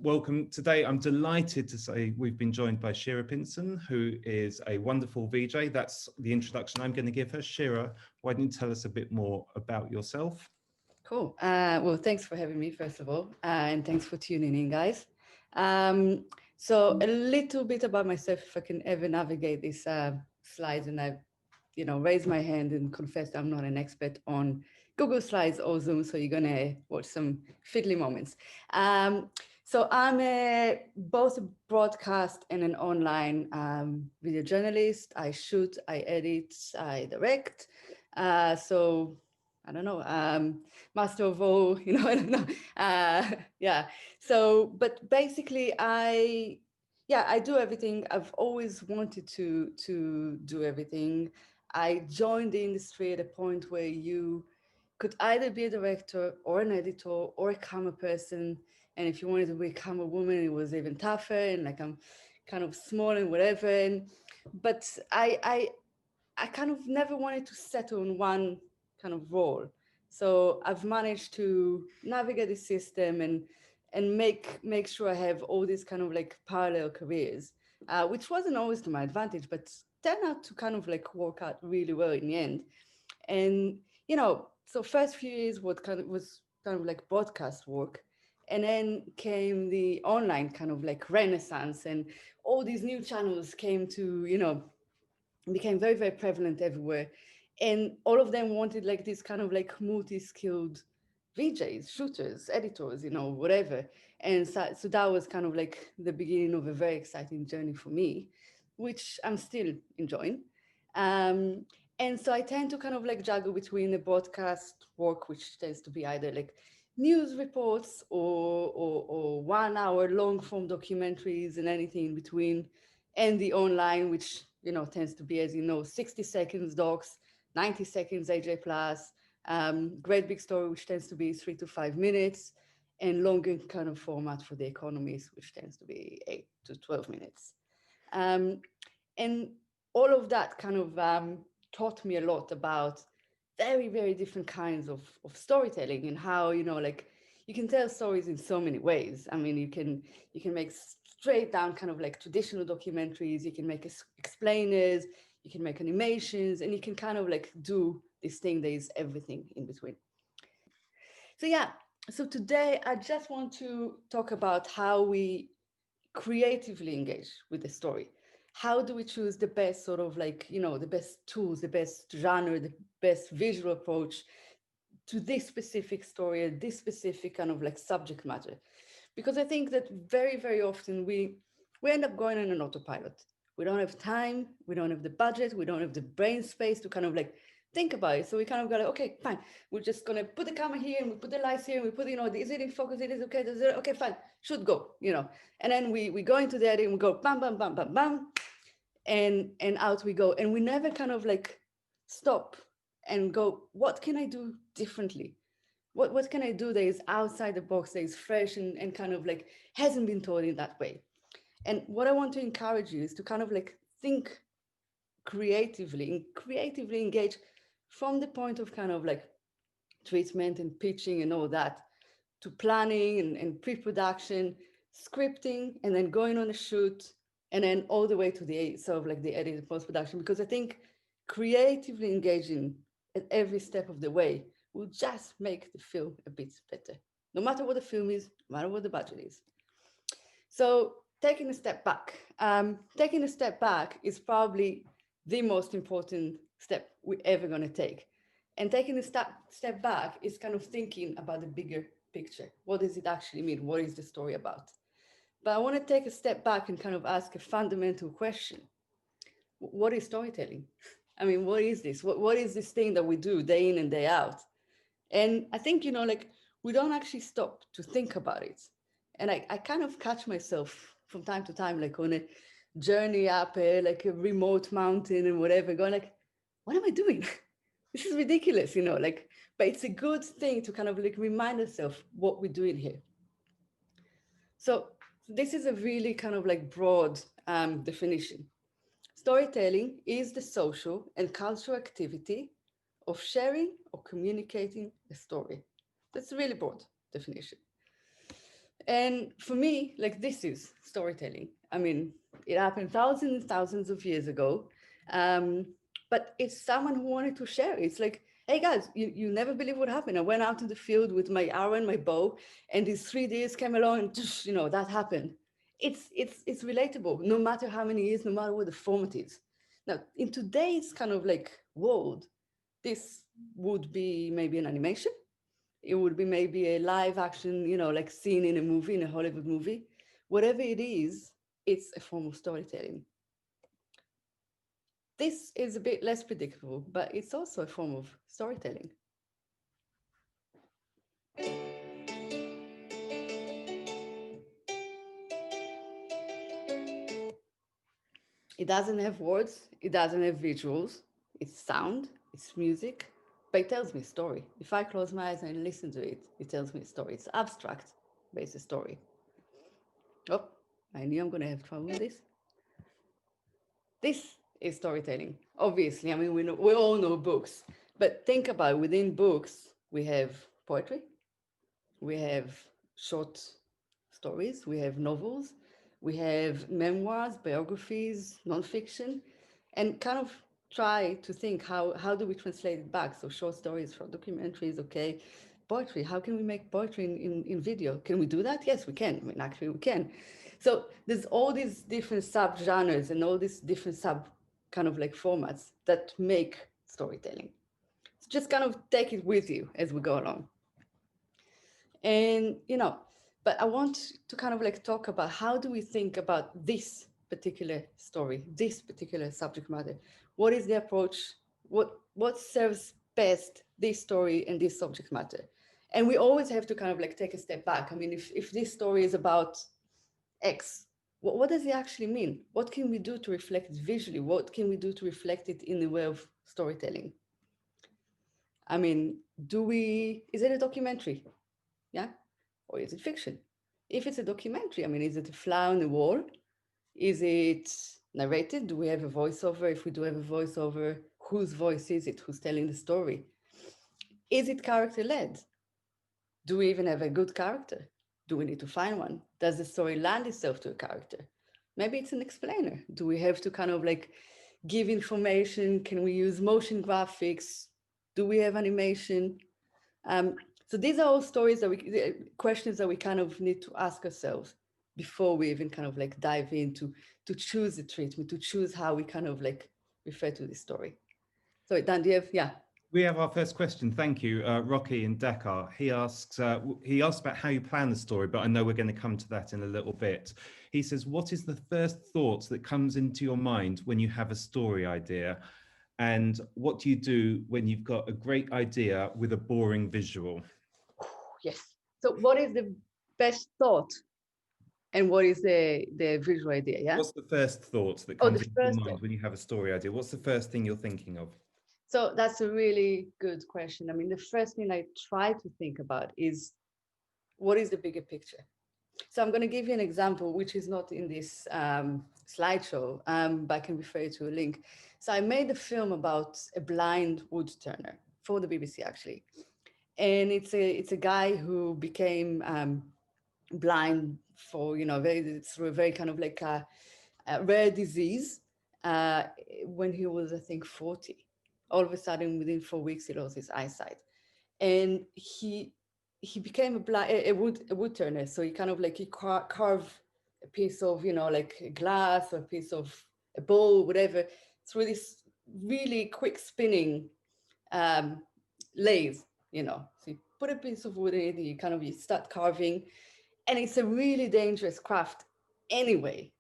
Welcome. Today, I'm delighted to say we've been joined by Shira Pinson, who is a wonderful VJ. That's the introduction I'm going to give her. Shira, why don't you tell us a bit more about yourself? Cool. Well, thanks for having me, first of all, and thanks for tuning in, guys. So a little bit about myself, if I can ever navigate these slides, and I, raise my hand and confess I'm not an expert on Google Slides or Zoom, so you're gonna watch some fiddly moments. So I'm both a broadcast and an online video journalist. I shoot, I edit, I direct. So I don't know, master of all, I don't know. Yeah. So, but basically, I do everything. I've always wanted to do everything. I joined the industry at a point where you could either be a director or an editor or a camera person. And if you wanted to become a woman, it was even tougher. And like I'm kind of small and whatever. But I kind of never wanted to settle on one kind of role. So I've managed to navigate the system and make sure I have all these kind of like parallel careers, which wasn't always to my advantage, but turned out to kind of like work out really well in the end. And so first few years what kind of was kind of like broadcast work, and then came the online kind of like renaissance, and all these new channels came to became very, very prevalent everywhere. And all of them wanted like this kind of like multi-skilled VJs, shooters, editors, whatever. And so that was kind of like the beginning of a very exciting journey for me, which I'm still enjoying. Um, and so I tend to kind of like juggle between the broadcast work, which tends to be either like news reports or 1 hour long form documentaries and anything in between, and the online, which tends to be, as 60 seconds docs, 90 seconds AJ plus, great big story, which tends to be 3 to 5 minutes, and longer kind of format for the economies, which tends to be 8 to 12 minutes. Um, and all of that kind of taught me a lot about very, very different kinds of storytelling, and how, like you can tell stories in so many ways. I mean, you can make straight down kind of like traditional documentaries, you can make explainers, you can make animations, and you can kind of like do this thing that is everything in between. So yeah, so today I just want to talk about how we creatively engage with the story. How do we choose the best sort of like, the best tools, the best genre, the best visual approach to this specific story, or this specific kind of like subject matter? Because I think that very, very often we end up going on an autopilot. We don't have time, we don't have the budget, we don't have the brain space to kind of like think about it. So we kind of go like, okay, fine. We're just gonna put the camera here and we put the lights here and we put, is it in focus? It is okay. Is it okay? Fine, should go. And then we go into the edit and we go bam, bam, bam, bam, bam, and out we go. And we never kind of like stop and go, what can I do differently? What can I do that is outside the box, that is fresh and kind of like hasn't been told in that way? And what I want to encourage you is to kind of like think creatively and creatively engage from the point of kind of like treatment and pitching and all that, to planning and pre-production, scripting, and then going on a shoot, and then all the way to the sort of like the edit and post-production. Because I think creatively engaging at every step of the way will just make the film a bit better, no matter what the film is, no matter what the budget is. So taking a step back is probably the most important step we're ever going to take. And taking a step back is kind of thinking about the bigger picture. What does it actually mean? What is the story about? But I want to take a step back and kind of ask a fundamental question. What is storytelling? I mean, what is this? What is this thing that we do day in and day out? And I think, like we don't actually stop to think about it. And I kind of catch myself from time to time, like on a journey up like a remote mountain and whatever, going like, what am I doing? This is ridiculous, like, but it's a good thing to kind of like remind ourselves what we're doing here. So this is a really kind of like broad definition. Storytelling is the social and cultural activity of sharing or communicating a story. That's a really broad definition. And for me, like this is storytelling. I mean, it happened thousands and thousands of years ago. Um, but it's someone who wanted to share it. It's like, hey guys, you never believe what happened. I went out in the field with my arrow and my bow, and these 3 days came along and that happened. It's relatable, no matter how many years, no matter what the format is. Now, in today's kind of like world, this would be maybe an animation. It would be maybe a live action, like scene in a movie, in a Hollywood movie. Whatever it is, it's a form of storytelling. This is a bit less predictable, but it's also a form of storytelling. It doesn't have words, it doesn't have visuals, it's sound, it's music, but it tells me a story. If I close my eyes and listen to it, it tells me a story. It's abstract, but it's a story. Oh, I knew I'm going to have trouble with this. This is storytelling. Obviously, I mean, we all know books, but think about it. Within books, we have poetry, we have short stories, we have novels, we have memoirs, biographies, nonfiction, and kind of try to think how do we translate it back? So short stories, short documentaries, okay. Poetry, how can we make poetry in video? Can we do that? Yes, we can. I mean, actually, we can. So there's all these different sub-genres and all these different sub kind of like formats that make storytelling. So just kind of take it with you as we go along. And, but I want to kind of like talk about how do we think about this particular story, this particular subject matter? What is the approach? What serves best this story and this subject matter? And we always have to kind of like take a step back. I mean, if this story is about X, what does it actually mean? What can we do to reflect it visually? What can we do to reflect it in the way of storytelling? I mean, is it a documentary? Yeah. Or is it fiction? If it's a documentary, I mean, is it a fly on the wall? Is it narrated? Do we have a voiceover? If we do have a voiceover, whose voice is it? Who's telling the story? Is it character-led? Do we even have a good character? Do we need to find one? Does the story lend itself to a character? Maybe it's an explainer. Do we have to kind of like give information? Can we use motion graphics? Do we have animation? So these are all questions that we kind of need to ask ourselves before we even kind of like dive into to choose the treatment, to choose how we kind of like refer to this story. So Dan, do you have, yeah. We have our first question. Thank you, Rocky in Dakar. He asked about how you plan the story, but I know we're going to come to that in a little bit. He says, what is the first thought that comes into your mind when you have a story idea? And what do you do when you've got a great idea with a boring visual? Yes. So what is the best thought and what is the visual idea? Yeah. What's the first thought that comes into your mind when you have a story idea? What's the first thing you're thinking of? So that's a really good question. I mean, the first thing I try to think about is what is the bigger picture? So I'm going to give you an example, which is not in this slideshow, but I can refer you to a link. So I made a film about a blind wood turner for the BBC, actually. And it's a guy who became blind for, through a very kind of like a rare disease when he was, I think, 40. All of a sudden, within 4 weeks, he lost his eyesight. And he became a wood turner. So he kind of like, he carved a piece of, like glass or a piece of a bowl, whatever, through this really quick spinning lathe, So you put a piece of wood in it, you start carving, and it's a really dangerous craft anyway,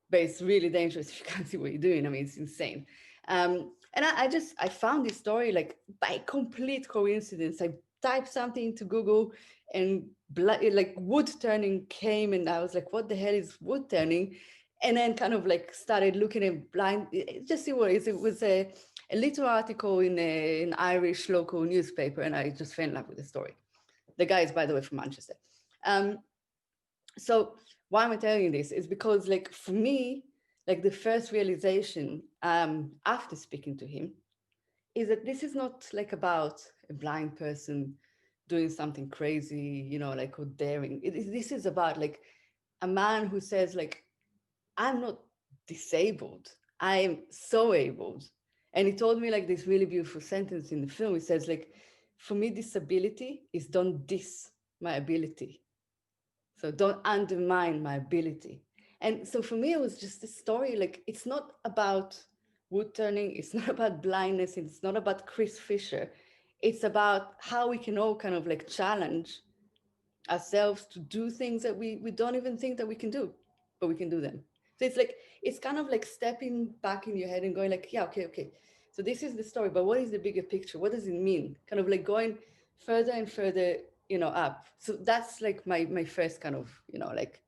but it's really dangerous if you can't see what you're doing. I mean, it's insane. And I found this story like by complete coincidence. I typed something into Google and like wood turning came, and I was like, what the hell is wood turning? And then kind of like started looking at blind, just see what it is. It was a little article in an Irish local newspaper, and I just fell in love with the story. The guy is, by the way, from Manchester. So why am I telling you this? Is because like for me, like the first realization after speaking to him is that this is not like about a blind person doing something crazy, like, or daring. This is about like a man who says like, I'm not disabled. I am so able. And he told me like this really beautiful sentence in the film. He says like, for me, disability is don't diss my ability. So don't undermine my ability. And so for me, it was just a story. Like, it's not about wood turning. It's not about blindness. It's not about Chris Fisher. It's about how we can all kind of like challenge ourselves to do things that we don't even think that we can do, but we can do them. So it's like, it's kind of like stepping back in your head and going like, yeah, okay. So this is the story, but what is the bigger picture? What does it mean? Kind of like going further and further, up. So that's like my first kind of, like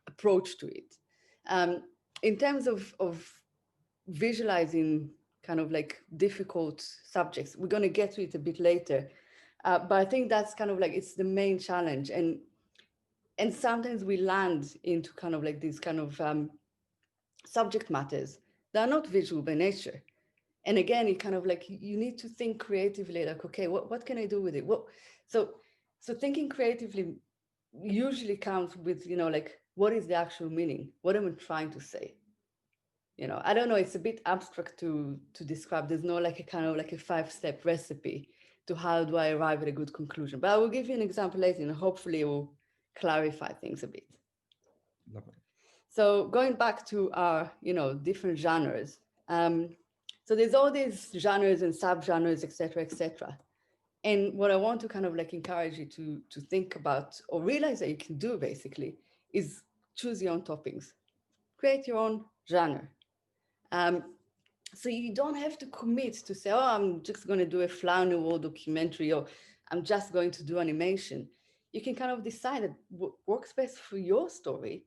approach to it. Um, in terms of visualizing kind of like difficult subjects, we're going to get to it a bit later. But I think that's kind of like, it's the main challenge. And sometimes we land into kind of like these kind of subject matters that are not visual by nature. And again, it kind of like, you need to think creatively, like, okay, what can I do with it? So so thinking creatively usually comes with, like, what is the actual meaning? What am I trying to say? I don't know, it's a bit abstract to describe. There's no like a kind of like a 5-step recipe to how do I arrive at a good conclusion. But I will give you an example later and hopefully it will clarify things a bit. Lovely. So going back to our, different genres. So there's all these genres and subgenres, et cetera, et cetera. And what I want to kind of like encourage you to think about or realize that you can do basically is choose your own toppings, create your own genre. Um, so you don't have to commit to say, oh, I'm just going to do a flower noir documentary, or I'm just going to do animation. You can kind of decide that what works best for your story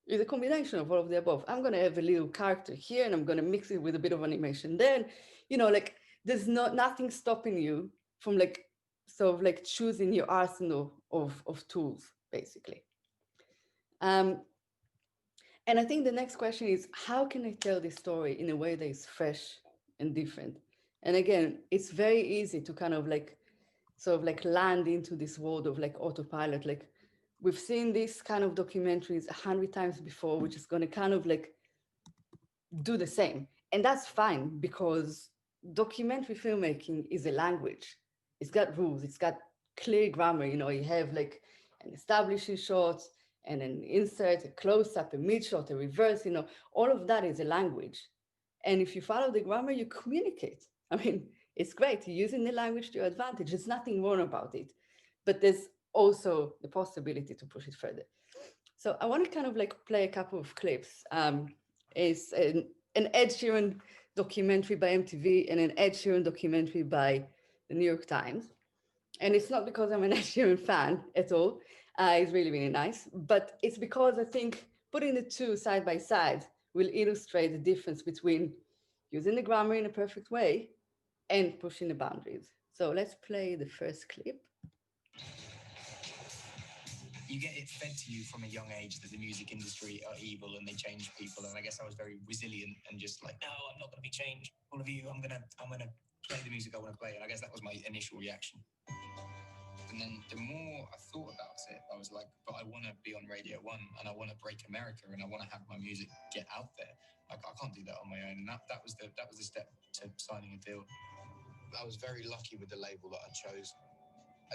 is a combination of all of the above. I'm going to have a little character here and I'm going to mix it with a bit of animation. Then, like there's nothing stopping you from like sort of like choosing your arsenal of tools, basically. Um, and I think the next question is, how can I tell this story in a way that is fresh and different? And again, it's very easy to kind of like sort of like land into this world of like autopilot. Like, we've seen these kind of documentaries 100 times before, which is going to kind of like do the same. And that's fine, because documentary filmmaking is a language. It's got rules, it's got clear grammar. You have like an establishing shot and an insert, a close up, a mid shot, a reverse, all of that is a language. And if you follow the grammar, you communicate. I mean, it's great. You're using the language to your advantage. There's nothing wrong about it. But there's also the possibility to push it further. So I want to kind of like play a couple of clips. It's an Ed Sheeran documentary by MTV and an Ed Sheeran documentary by the New York Times. And it's not because I'm an Ed Sheeran fan at all. It's really, really nice. But it's because I think putting the two side by side will illustrate the difference between using the grammar in a perfect way and pushing the boundaries. So let's play the first clip. You get it fed to you from a young age that the music industry are evil and they change people. And I guess I was very resilient and just like, no, I'm not going to be changed. All of you, I'm gonna play the music I want to play. And I guess that was my initial reaction. And then the more I thought about it, I was like, but I want to be on Radio 1 and I want to break America and I want to have my music get out there. Like, I can't do that on my own. And that was the step to signing a deal. I was very lucky with the label that I chose.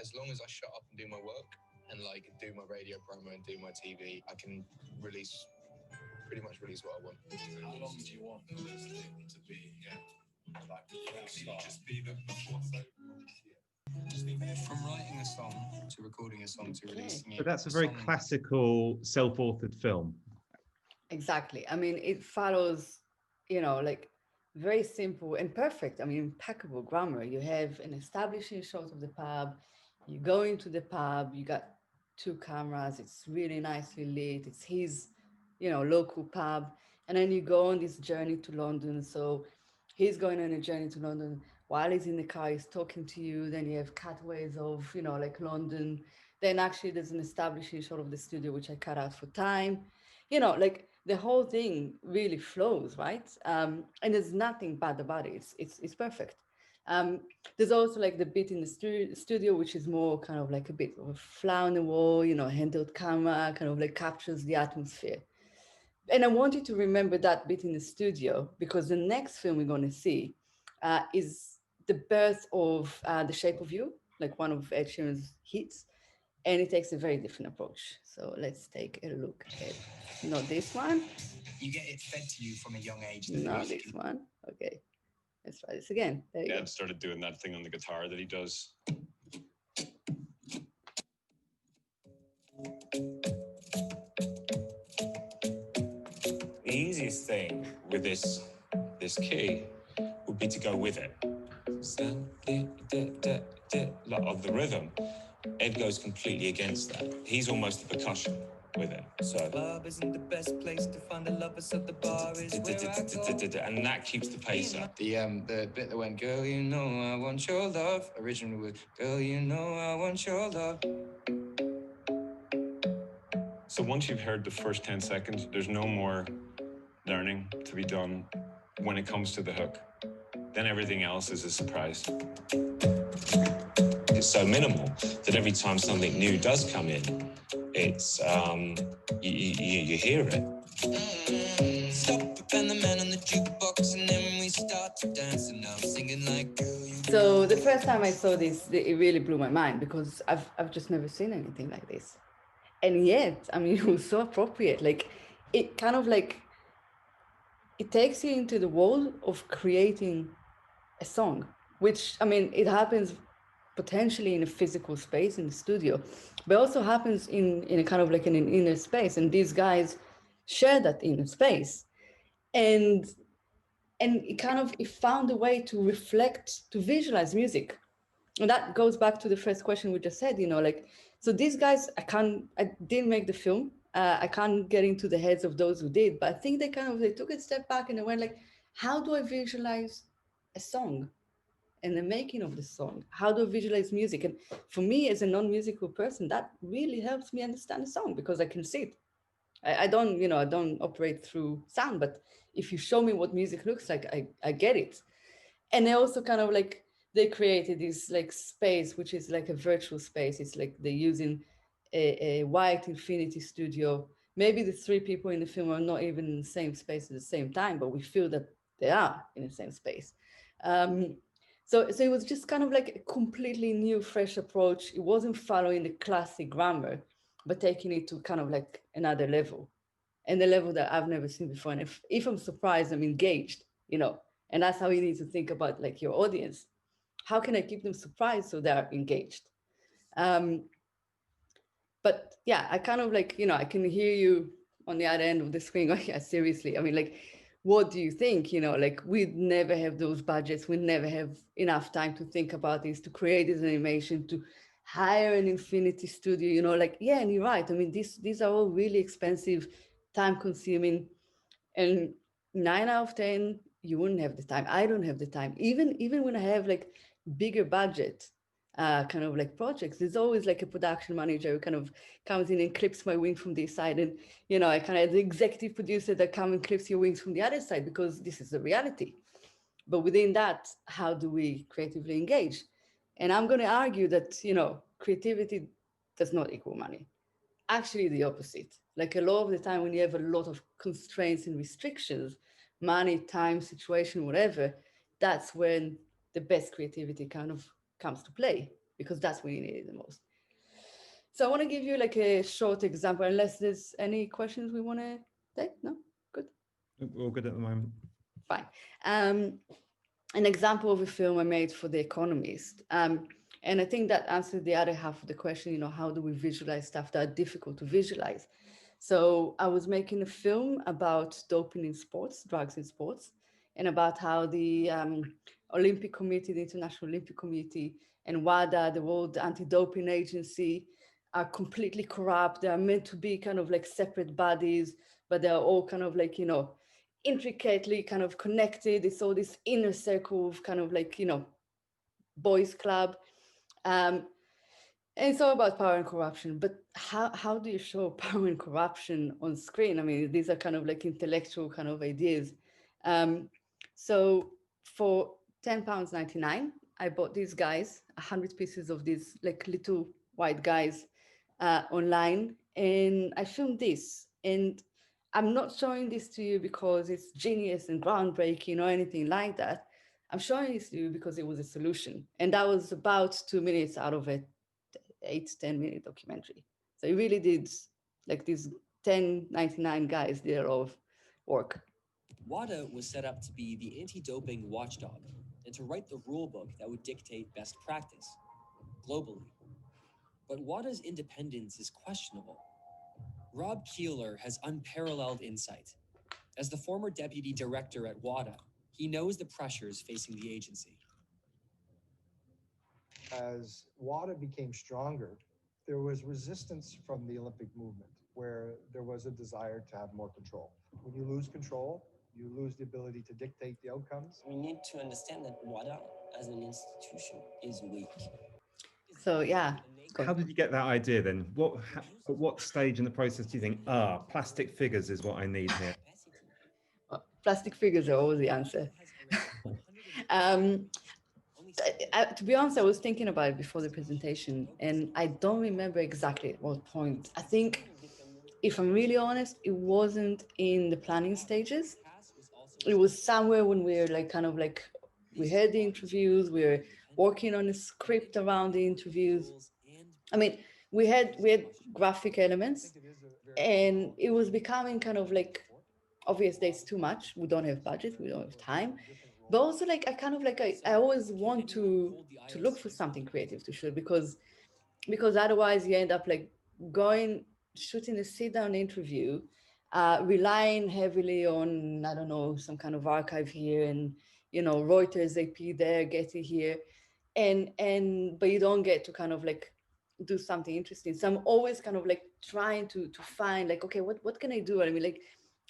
As long as I shut up and do my work and like do my radio promo and do my TV, I can pretty much release what I want. How long do you want this thing to be? Yeah. Like, just be the from writing a song to recording a song to releasing it. But that's a very classical self-authored film. Exactly. I mean, it follows, like very simple and perfect. I mean, impeccable grammar. You have an establishing shot of the pub. You go into the pub. You got two cameras. It's really nicely lit. It's his, local pub. And then you go on this journey to London. So he's going on a journey to London. While he's in the car, he's talking to you. Then you have cutaways of, like London. Then actually there's an establishing shot of the studio, which I cut out for time. Like the whole thing really flows, right? And there's nothing bad about it. It's perfect. There's also like the bit in the studio, which is more kind of like a bit of a fly on the wall, you know, handheld camera, kind of like captures the atmosphere. And I want you to remember that bit in the studio, because the next film we're going to see is the birth of The Shape of You, like one of Ed Sheeran's hits, and it takes a very different approach. So let's take a look at, not this one, You get it fed to you from a young age. not this one. Okay, let's try this again. There you go. Dad started doing that thing on the guitar that he does. The easiest thing with this key would be to go with it. Like of the rhythm, Ed goes completely against that. He's almost the percussion with it. So club isn't the best place to find the lovers of the bar is where I go. And that keeps the pace up. The bit that went, girl, you know I want your love, originally was, girl, you know I want your love. So once you've heard the first 10 seconds, there's no more learning to be done when it comes to the hook. Then everything else is a surprise. It's so minimal that every time something new does come in, it's you hear it. Stop and the man on the jukebox, and then we start to dance, and I'm singing like girl. So the first time I saw this, it really blew my mind, because I've just never seen anything like this. And yet, I mean, it was so appropriate. Like, it kind of like, it takes you into the world of creating a song, which, I mean, it happens potentially in a physical space in the studio, but also happens in a kind of like in an inner space. And these guys share that inner space. And it kind of, it found a way to reflect, to visualize music. And that goes back to the first question we just said, you know, like, so these guys, I didn't make the film. I can't get into the heads of those who did, but I think they took a step back and they went like, how do I visualize a song and the making of the song? How do I visualize music? And for me, as a non-musical person, that really helps me understand a song, because I can see it. I don't operate through sound, but if you show me what music looks like, I get it. And they also kind of like, they created this like space, which is like a virtual space. It's like they're using a white infinity studio. Maybe the three people in the film are not even in the same space at the same time, but we feel that they are in the same space. So it was just kind of like a completely new, fresh approach. It wasn't following the classic grammar, but taking it to kind of like another level, and the level that I've never seen before. And if I'm surprised, I'm engaged, you know, and that's how you need to think about like your audience. How can I keep them surprised so they're engaged? But yeah, I kind of like, you know, I can hear you on the other end of the screen. Oh, yeah, seriously. I mean, like, what do you think? You know, like, we'd never have those budgets. We'd never have enough time to think about this, to create this animation, to hire an infinity studio, you know, like, yeah, and you're right. I mean, these are all really expensive, time consuming, and 9 out of 10, you wouldn't have the time. I don't have the time. Even when I have like bigger budget, kind of like projects, there's always like a production manager who kind of comes in and clips my wing from this side, and you know, I kind of the executive producer that come and clips your wings from the other side, because this is the reality. But within that, how do we creatively engage? And I'm going to argue that, you know, creativity does not equal money. Actually, the opposite. Like, a lot of the time when you have a lot of constraints and restrictions, money, time, situation, whatever, that's when the best creativity kind of comes to play, because that's when you need it the most. So I want to give you like a short example, unless there's any questions we want to take. No? Good. We're all good at the moment. Fine. An example of a film I made for The Economist. And I think that answers the other half of the question, you know, how do we visualize stuff that are difficult to visualize? So I was making a film about doping in sports, drugs in sports, and about how the Olympic Committee, the International Olympic Committee, and WADA, the World Anti-Doping Agency, are completely corrupt. They are meant to be kind of like separate bodies, but they're all kind of like, you know, intricately kind of connected. It's all this inner circle of kind of like, you know, boys club. And it's all about power and corruption. But how do you show power and corruption on screen? I mean, these are kind of like intellectual kind of ideas. So for £10.99, I bought these guys, 100 pieces of these like little white guys online, and I filmed this. And I'm not showing this to you because it's genius and groundbreaking or anything like that. I'm showing this to you because it was a solution. And that was about 2 minutes out of a 8 to 10 minute documentary. So it really did, like these 1099 guys did a lot of work. WADA was set up to be the anti-doping watchdog and to write the rule book that would dictate best practice globally. But WADA's independence is questionable. Rob Keeler has unparalleled insight. As the former deputy director at WADA, he knows the pressures facing the agency. As WADA became stronger, there was resistance from the Olympic movement, where there was a desire to have more control. When you lose control, you lose the ability to dictate the outcomes. We need to understand that WADA as an institution is weak. So yeah. How did you get that idea then? At what stage in the process do you think, plastic figures is what I need here? Plastic figures are always the answer. To be honest, I was thinking about it before the presentation, and I don't remember exactly at what point. I think, if I'm really honest, it wasn't in the planning stages. It was somewhere when we were like, kind of like, we had the interviews, we were working on a script around the interviews. I mean, we had graphic elements, and it was becoming kind of like, obvious there's too much. We don't have budget, we don't have time. But also like, I always want to look for something creative to shoot, because otherwise you end up like shooting a sit-down interview, relying heavily on, I don't know, some kind of archive here and, you know, Reuters AP there, Getty here. But you don't get to kind of like do something interesting. So I'm always kind of like trying to find like, okay, what can I do? I mean, like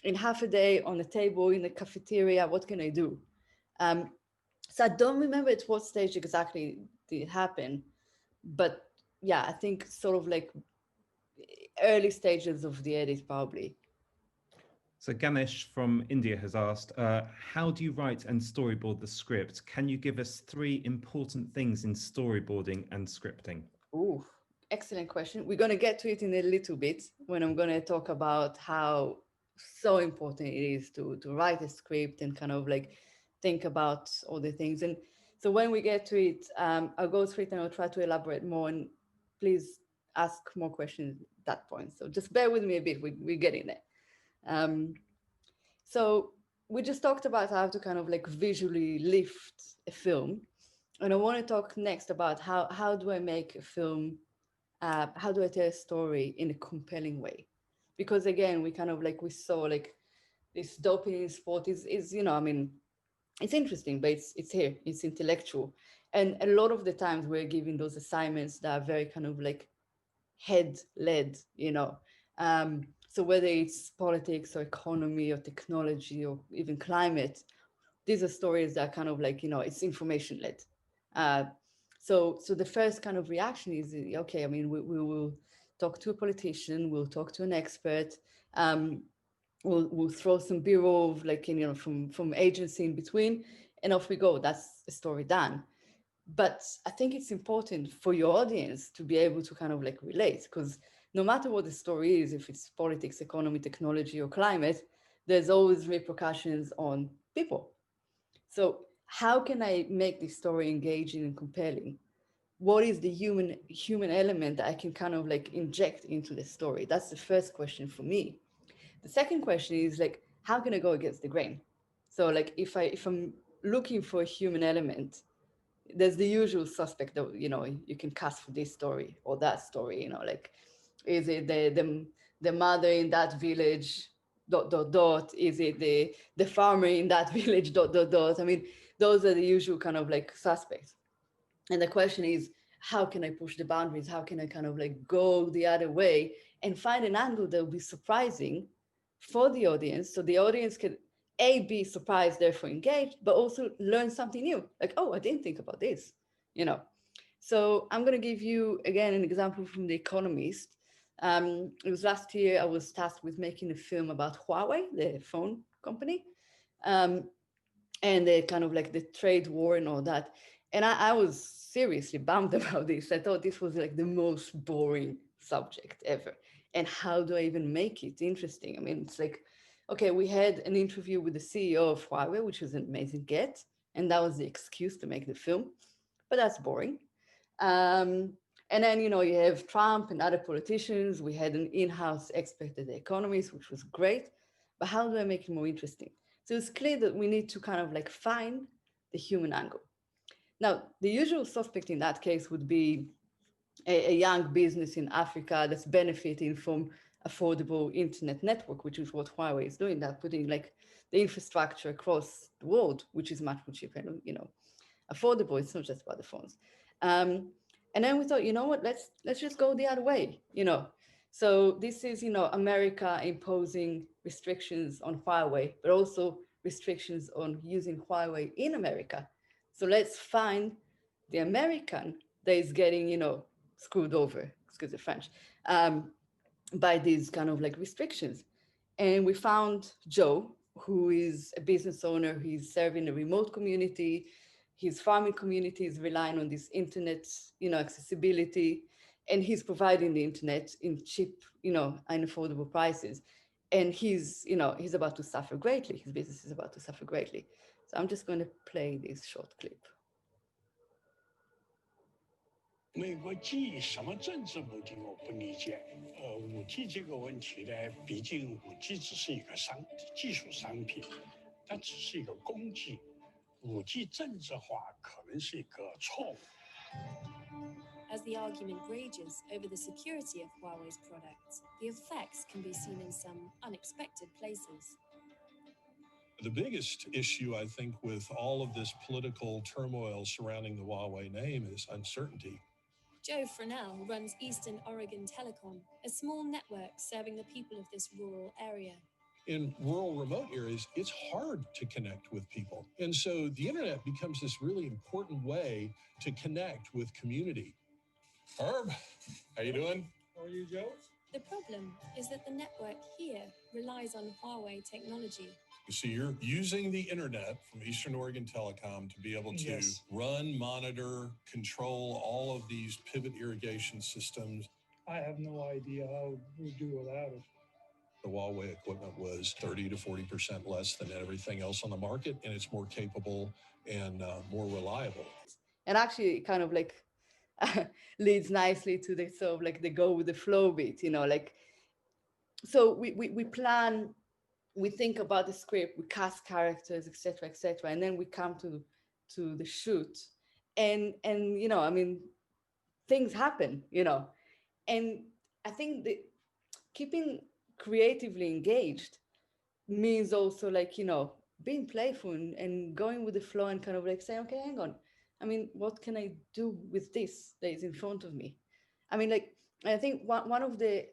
in half a day on the table in the cafeteria, what can I do? So I don't remember at what stage exactly did it happen, but yeah, I think sort of like early stages of the edit probably. So Ganesh from India has asked, how do you write and storyboard the script? Can you give us 3 important things in storyboarding and scripting? Ooh, excellent question. We're going to get to it in a little bit when I'm going to talk about how so important it is to write a script and kind of like think about all the things. And so when we get to it, I'll go through it and I'll try to elaborate more, and please ask more questions at that point. So just bear with me a bit, we're getting there. So we just talked about how to kind of like visually lift a film. And I want to talk next about how do I make a film, how do I tell a story in a compelling way? Because again, we kind of like, we saw like this doping in sport is, you know, I mean, it's interesting, but it's here, it's intellectual. And a lot of the times we're giving those assignments that are very kind of like head-led, you know. So whether it's politics or economy or technology or even climate, these are stories that are kind of like, you know, it's information-led. So the first kind of reaction is, okay, I mean, we will talk to a politician, we'll talk to an expert, we'll throw some B-roll, like, you know, from agency in between, and off we go. That's a story done. But I think it's important for your audience to be able to kind of like relate, because no matter what the story is, if it's politics, economy, technology, or climate, there's always repercussions on people. So how can I make this story engaging and compelling? What is the human element that I can kind of like inject into the story? That's the first question for me. The second question is like, how can I go against the grain? So like if I'm looking for a human element, there's the usual suspect that, you know, you can cast for this story or that story, you know, like, is it the mother in that village, ... Is it the farmer in that village, ... I mean, those are the usual kind of like suspects. And the question is, how can I push the boundaries? How can I kind of like go the other way and find an angle that will be surprising for the audience, so the audience can be surprised, therefore engaged, but also learn something new. Like, oh, I didn't think about this, you know. So I'm going to give you again an example from The Economist. It was last year. I was tasked with making a film about Huawei, the phone company, and the kind of like the trade war and all that. And I was seriously bummed about this. I thought this was like the most boring subject ever. And how do I even make it interesting? I mean, it's like, okay, we had an interview with the CEO of Huawei, which was an amazing get. And that was the excuse to make the film. But that's boring. And then, you know, you have Trump and other politicians. We had an in-house expert at the Economist, which was great. But how do I make it more interesting? So it's clear that we need to kind of like find the human angle. Now, the usual suspect in that case would be a young business in Africa that's benefiting from affordable internet network, which is what Huawei is doing. They're putting like the infrastructure across the world, which is much more cheaper and, you know, affordable. It's not just about the phones. And then we thought, you know what, let's just go the other way, you know. So this is, you know, America imposing restrictions on Huawei, but also restrictions on using Huawei in America. So let's find the American that is getting, you know, screwed over, excuse the French, by these kind of like restrictions. And we found Joe, who is a business owner. He's serving a remote community. His farming community is relying on this internet, you know, accessibility, and he's providing the internet in cheap, you know, and affordable prices. And he's, you know, he's about to suffer greatly. His business is about to suffer greatly. So I'm just going to play this short clip. 美国基于什么政治目的我不理解。5G 这个问题呢，毕竟5G 只是一个技术商品，它只是一个工具。5G 政治化可能是一个错误。As the argument rages over the security of Huawei's products, the effects can be seen in some unexpected places. The biggest issue, I think, with all of this political turmoil surrounding the Huawei name is uncertainty. Joe Fresnel runs Eastern Oregon Telecom, a small network serving the people of this rural area. In rural, remote areas, it's hard to connect with people. And so the internet becomes this really important way to connect with community. Herb, how you doing? How are you, Joe? The problem is that the network here relies on Huawei technology. So you're using the internet from Eastern Oregon Telecom to be able to Yes. run, monitor, control all of these pivot irrigation systems. I have no idea how we do without it. The Huawei equipment was 30 to 40% less than everything else on the market, and it's more capable and more reliable. And actually kind of like leads nicely to the sort of like the go with the flow bit, you know, like, so we plan, we think about the script, we cast characters, etc., and then we come to the shoot, and you know, I mean, things happen, you know, and I think that keeping creatively engaged means also like, you know, being playful and going with the flow and kind of like saying, okay, hang on, I mean, what can I do with this that is in front of me? I mean, like, I think one of the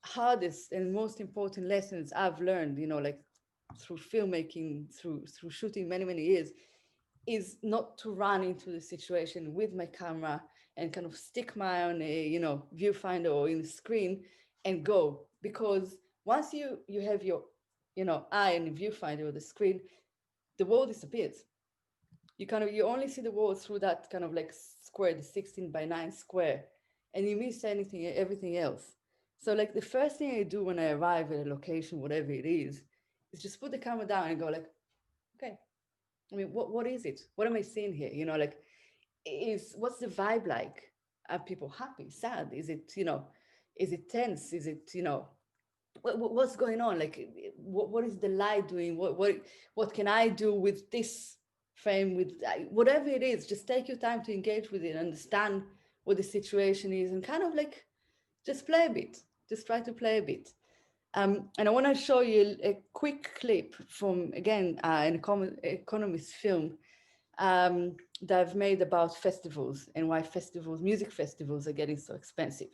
hardest and most important lessons I've learned, you know, like through filmmaking, through shooting many years, is not to run into the situation with my camera and kind of stick my eye on a, you know, viewfinder or in the screen and go. Because once you have your, you know, eye in the viewfinder or the screen, the world disappears. You only see the world through that kind of like square, the 16:9 square, and you miss everything else. So like the first thing I do when I arrive at a location, whatever it is just put the camera down and go like, okay, I mean, what is it? What am I seeing here? You know, like, what's the vibe like? Are people happy, sad? Is it, you know, is it tense? Is it, you know, what's going on? Like, what is the light doing? What can I do with this frame, with whatever it is? Just take your time to engage with it, understand what the situation is, and kind of like just play a bit. Just try to play a bit. And I want to show you a quick clip from, again, an Economist film that I've made about festivals and why music festivals are getting so expensive.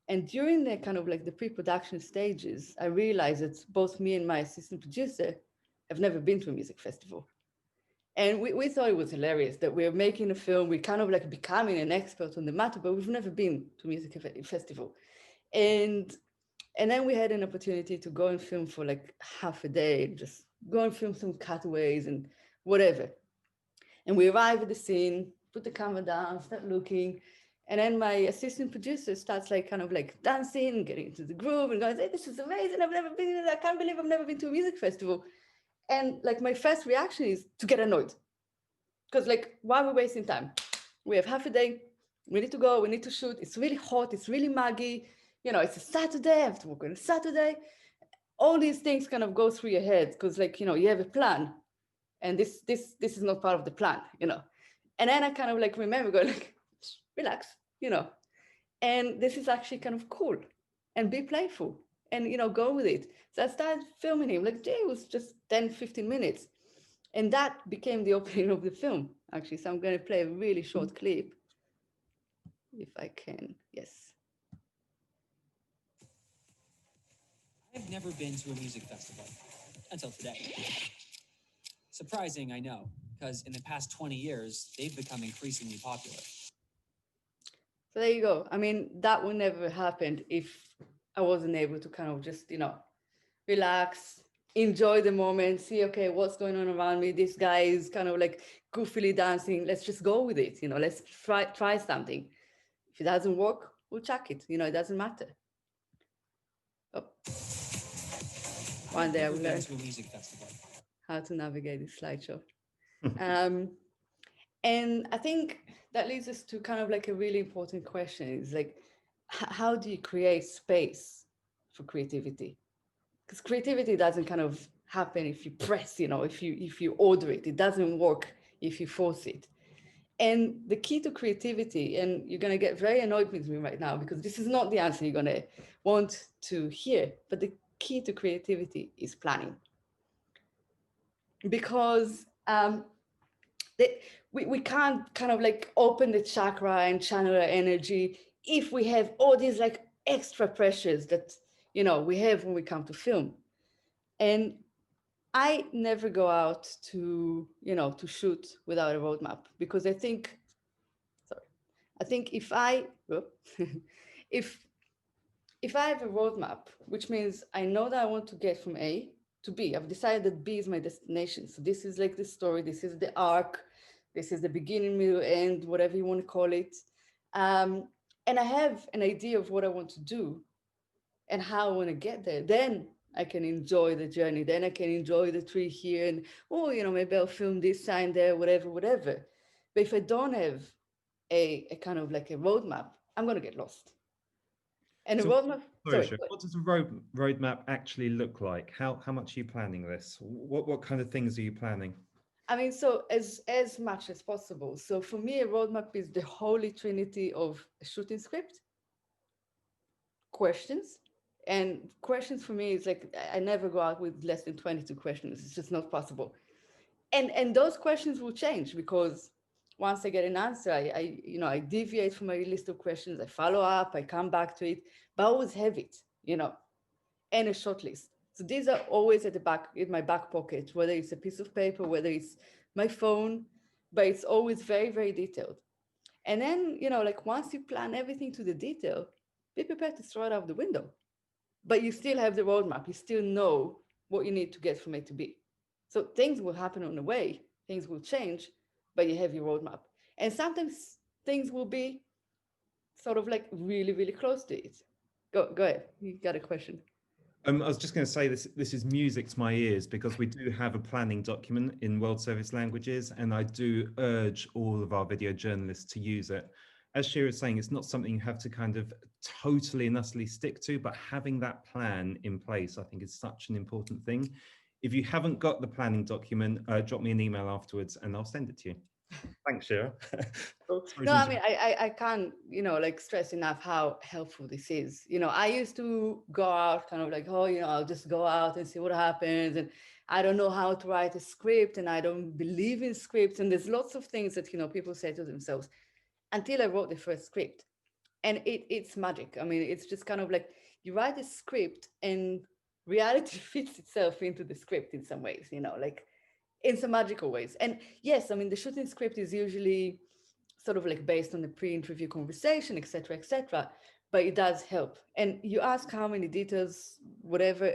And during the kind of like the pre-production stages, I realized that both me and my assistant producer have never been to a music festival. And we thought it was hilarious that we're making a film, we're kind of like becoming an expert on the matter, but we've never been to a music festival. And then we had an opportunity to go and film for like half a day, just go and film some cutaways and whatever. And we arrive at the scene, put the camera down, start looking. And then my assistant producer starts like kind of like dancing, getting into the groove and going, hey, this is amazing. I can't believe I've never been to a music festival. And like my first reaction is to get annoyed. Because like, why are we wasting time? We have half a day. We need to go. We need to shoot. It's really hot. It's really muggy. You know, it's a Saturday. I have to work on a Saturday. All these things kind of go through your head because like, you know, you have a plan. And this is not part of the plan, you know. And then I kind of like remember going like, relax, you know. And this is actually kind of cool and be playful and, you know, go with it. So I started filming him like, it was just 10, 15 minutes. And that became the opening of the film, actually. So I'm going to play a really short clip, if I can. Yes. I've never been to a music festival until today. Surprising, I know, because in the past 20 years, they've become increasingly popular. So there you go. I mean, that would never have happened if I wasn't able to kind of just, you know, relax, enjoy the moment, see, okay, what's going on around me? This guy is kind of like goofily dancing. Let's just go with it. You know, let's try something. If it doesn't work, we'll chuck it. You know, it doesn't matter. Oh. One day I will learn to a music festival. How to navigate this slideshow. And I think that leads us to kind of like a really important question is like, how do you create space for creativity? Because creativity doesn't kind of happen if you press, you know, if you order it. It doesn't work if you force it. And the key to creativity, and you're going to get very annoyed with me right now because this is not the answer you're going to want to hear, but the key to creativity is planning. Because we can't kind of like open the chakra and channel our energy if we have all these like extra pressures that, you know, we have when we come to film. And I never go out to, you know, to shoot without a roadmap because I think if I if I have a roadmap, which means I know that I want to get from A to B, I've decided that B is my destination. So this is like the story, this is the arc, this is the beginning, middle, end, whatever you want to call it. And I have an idea of what I want to do and how I want to get there. Then I can enjoy the journey. Then I can enjoy the tree here and, oh, you know, maybe I'll film this sign there, whatever. But if I don't have a kind of like a roadmap, I'm going to get lost. And so, a roadmap. Sorry, what does a roadmap actually look like? How much are you planning this? What kind of things are you planning? I mean, so as much as possible. So for me, a roadmap is the holy trinity of a shooting script, questions. And questions for me is like, I never go out with less than 22 questions. It's just not possible. And those questions will change because once I get an answer, I deviate from my list of questions. I follow up, I come back to it, but I always have it, you know, and a short list. So these are always at the back, in my back pocket, whether it's a piece of paper, whether it's my phone, but it's always very, very detailed. And then, you know, like once you plan everything to the detail, be prepared to throw it out the window. But you still have the roadmap. You still know what you need to get from A to B. So things will happen on the way, things will change, but you have your roadmap. And sometimes things will be sort of like really, really close to it. Go ahead. You got a question. I was just going to say this is music to my ears because we do have a planning document in World Service Languages, and I do urge all of our video journalists to use it. As Shira is saying, it's not something you have to kind of totally and utterly stick to, but having that plan in place, I think, is such an important thing. If you haven't got the planning document, drop me an email afterwards and I'll send it to you. Thanks, Shira. No, I mean, I can't, you know, like stress enough how helpful this is. You know, I used to go out kind of like, oh, you know, I'll just go out and see what happens. And I don't know how to write a script and I don't believe in scripts. And there's lots of things that, you know, people say to themselves until I wrote the first script. And it's magic. I mean, it's just kind of like you write a script and reality fits itself into the script in some ways, you know, like in some magical ways. And yes, I mean, the shooting script is usually sort of like based on the pre-interview conversation, etc., but it does help. And you ask how many details, whatever.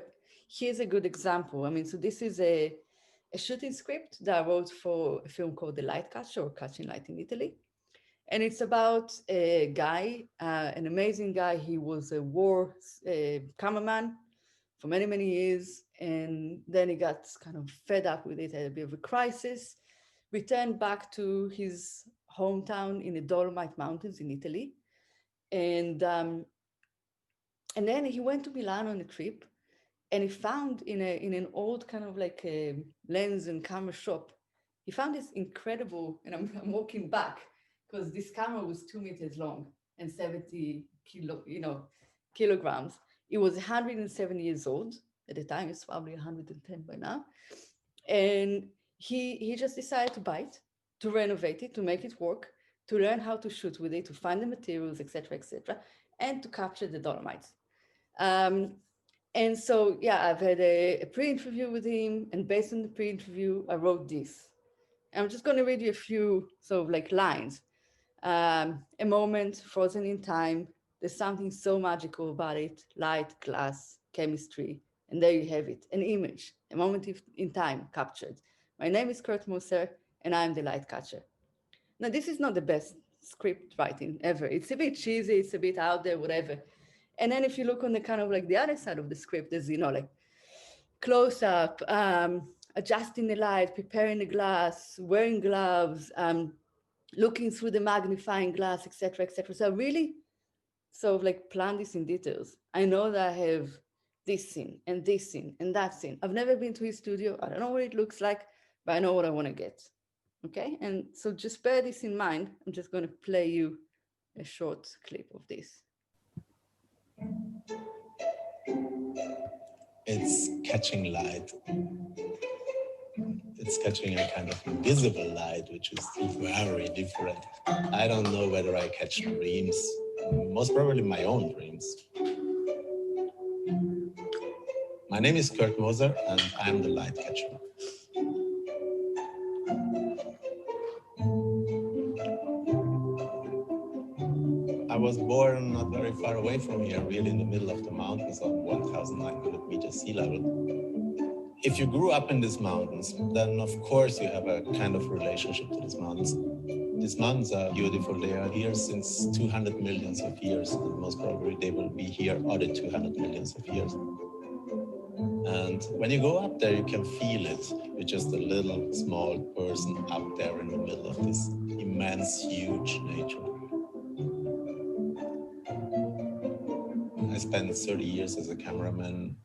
Here's a good example. I mean, so this is a shooting script that I wrote for a film called The Light Catcher, or Catching Light in Italy. And it's about a guy, an amazing guy. He was a war cameraman for many, many years. And then he got kind of fed up with it, had a bit of a crisis, returned back to his hometown in the Dolomite Mountains in Italy. And then he went to Milan on a trip, and he found in an old kind of like a lens and camera shop, he found this incredible, and I'm walking back because this camera was 2 meters long and 70 kilograms. It was 107 years old at the time. It's probably 110 by now. And he just decided to buy it, to renovate it, to make it work, to learn how to shoot with it, to find the materials, etc., and to capture the Dolomites. And so, yeah, I've had a pre-interview with him, and based on the pre-interview, I wrote this. I'm just going to read you a few sort of like lines. A moment frozen in time. There's something so magical about it. Light, glass, chemistry. And there you have it, an image, a moment in time captured. My name is Kurt Moser, and I'm the light catcher. Now, this is not the best script writing ever. It's a bit cheesy, it's a bit out there, whatever. And then if you look on the kind of like the other side of the script, there's, like close up, adjusting the light, preparing the glass, wearing gloves, looking through the magnifying glass, etc., etc. So I really sort of like plan this in details. I know that I have this scene and this scene and that scene. I've never been to his studio. I don't know what it looks like, but I know what I want to get. Okay, and so just bear this in mind. I'm just going to play you a short clip of this. It's catching light. It's catching a kind of invisible light, which is very different. I don't know whether I catch dreams, most probably my own dreams. My name is Kurt Moser, and I'm the light catcher. I was born not very far away from here, really in the middle of the mountains on 1,900 meters sea level. If you grew up in these mountains, then of course you have a kind of relationship to these mountains. These mountains are beautiful. They are here since 200 millions of years. And most probably they will be here other 200 millions of years. And when you go up there, you can feel it. You're just a little small person up there in the middle of this immense, huge nature. I spent 30 years as a cameraman.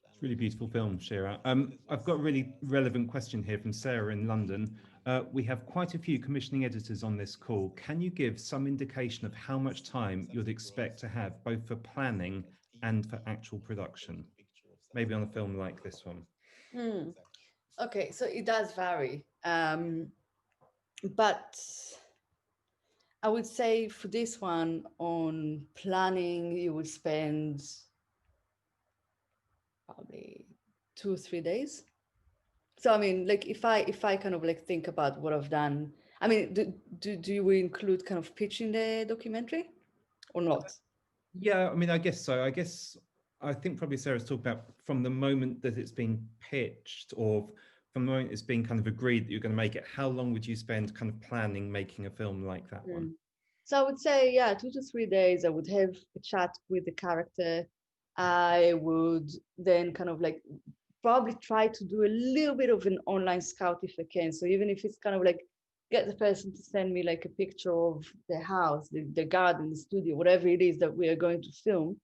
It's a really beautiful film, Shira. I've got a really relevant question here from Sarah in London. We have quite a few commissioning editors on this call. Can you give some indication of how much time you'd expect to have, both for planning and for actual production? Maybe on a film like this one. Okay, so it does vary. But I would say for this one, on planning, you would spend probably 2 or 3 days. So I mean, like if I kind of like think about what I've done, I mean, do you include kind of pitching the documentary or not? Yeah, I mean, I guess so. I think probably Sarah's talking about from the moment that it's been pitched, or from the moment it's been kind of agreed that you're going to make it, how long would you spend kind of planning making a film like that one? So I would say, yeah, 2 to 3 days. I would have a chat with the character. I would then kind of like probably try to do a little bit of an online scout if I can. So even if it's kind of like get the person to send me like a picture of the house, the garden, the studio, whatever it is that we are going to film,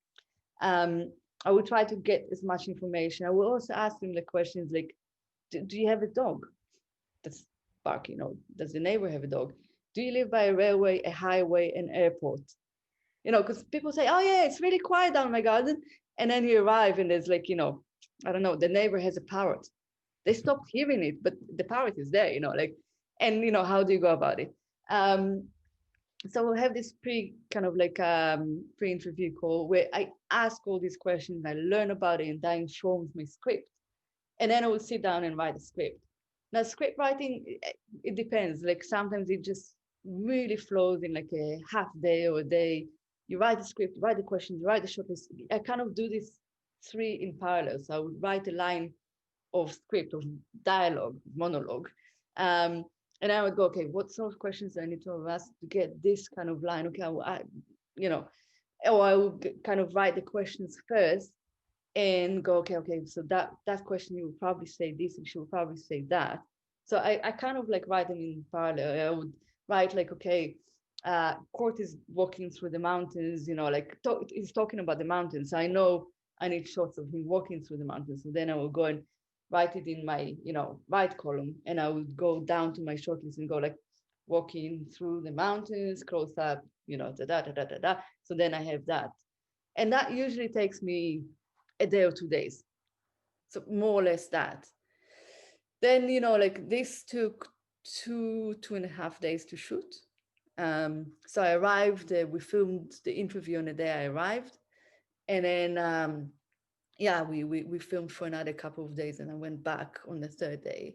I would try to get as much information. I will also ask them the questions like, do you have a dog that's barking? Does the neighbor have a dog? Do you live by a railway, a highway, an airport? Because people say, oh yeah, it's really quiet down my garden. And then you arrive and there's like, I don't know, the neighbor has a parrot. They stopped hearing it, but the parrot is there, and how do you go about it? So we'll have this pre-interview call where I ask all these questions, I learn about it, and that informs my script. And then I will sit down and write a script. Now, script writing, it depends. Like sometimes it just really flows in like a half day or a day. You write the script, you write the questions, you write the short list. I kind of do this 3 in parallel. So I would write a line of script, of dialogue, monologue. And And I would go, okay, what sort of questions do I need to ask to get this kind of line? Okay, you know, or I would kind of write the questions first and go, okay, so that question, you will probably say this, and she will probably say that. So I kind of like write them in parallel. I would write like, okay, Court is walking through the mountains, you know, like he's talking about the mountains. So I know I need shots of him walking through the mountains. So then I will go and write it in my, you know, right column, and I would go down to my shortlist and go like walking through the mountains, close up, you know, da da da da da da. So then I have that, and that usually takes me a day or 2 days. So more or less that. Then, you know, like this took 2.5 days to shoot. So I arrived, we filmed the interview on the day I arrived. And then, yeah, we filmed for another couple of days, and I went back on the third day.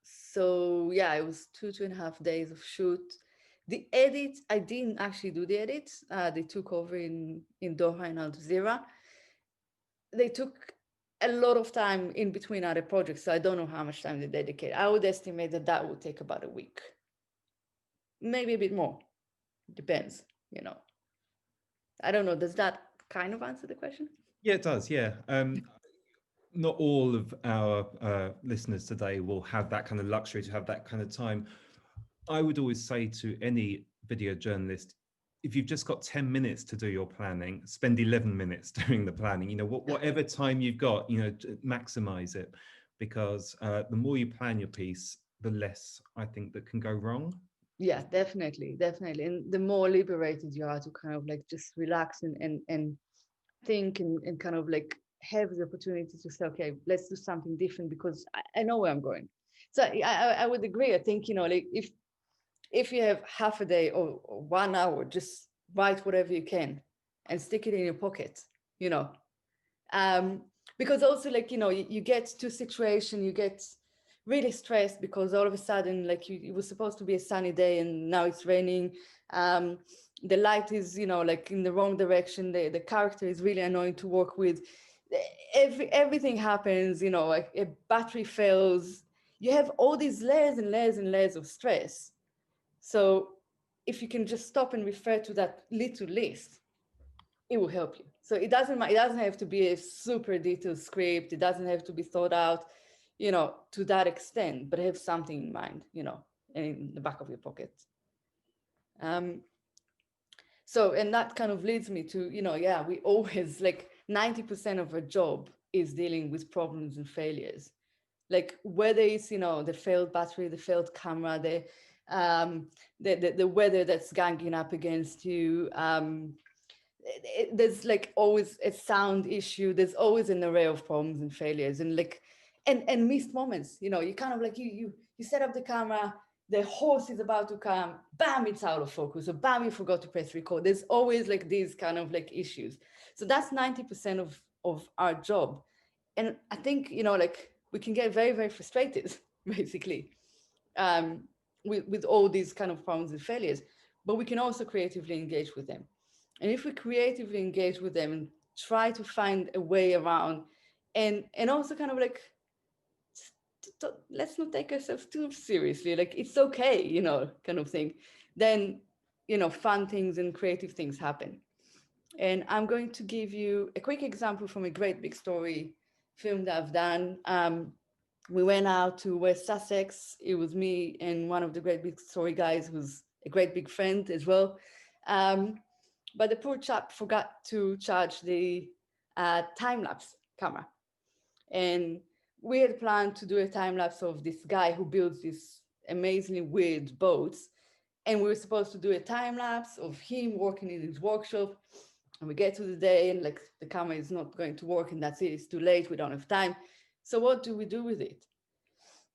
So yeah, it was 2.5 days of shoot. The edit, I didn't actually do the edits. They took over in Doha and Al Jazeera. They took a lot of time in between other projects, so I don't know how much time they dedicate. I would estimate that would take about a week, maybe a bit more. Depends, you know. I don't know. Does that kind of answer the question? Yeah, it does. Yeah. Not all of our listeners today will have that kind of luxury to have that kind of time. I would always say to any video journalist, if you've just got 10 minutes to do your planning, spend 11 minutes doing the planning. You know, whatever time you've got, you know, maximize it, because the more you plan your piece, the less I think that can go wrong. Yeah, definitely. And the more liberated you are to kind of like just relax and think and kind of like have the opportunity to say, okay, let's do something different, because I know where I'm going. So I would agree. I think, you know, like if you have half a day or 1 hour, just write whatever you can and stick it in your pocket, you know. Because also, like, you know, you get to a situation, you get really stressed because all of a sudden, like, it was supposed to be a sunny day and now it's raining. The light is, you know, like in the wrong direction. The character is really annoying to work with. Everything happens, you know, like a battery fails. You have all these layers and layers and layers of stress. So if you can just stop and refer to that little list, it will help you. So it doesn't have to be a super detailed script. It doesn't have to be thought out, you know, to that extent, but have something in mind, you know, in the back of your pocket. So, and that kind of leads me to, you know, yeah, we always, like 90% of our job is dealing with problems and failures. Like whether it's, you know, the failed battery, the failed camera, the weather that's ganging up against you. There's like always a sound issue. There's always an array of problems and failures, and like, and missed moments. You know, you kind of like you set up the camera, the horse is about to come, bam, it's out of focus, or bam, you forgot to press record. There's always like these kind of like issues. So that's 90% of our job. And I think, you know, like we can get very, very frustrated, basically, with all these kind of problems and failures, but we can also creatively engage with them. And if we creatively engage with them and try to find a way around, and also kind of like, let's not take ourselves too seriously, like it's okay, you know, kind of thing, then, you know, fun things and creative things happen. And I'm going to give you a quick example from a great big story film that I've done. We went out to West Sussex. It was me and one of the great big story guys, who's a great big friend as well. But the poor chap forgot to charge the time-lapse camera. And we had planned to do a time-lapse of this guy who builds these amazingly weird boats. And we were supposed to do a time-lapse of him working in his workshop. And we get to the day and like the camera is not going to work, and that's it, it's too late, we don't have time. So what do we do with it?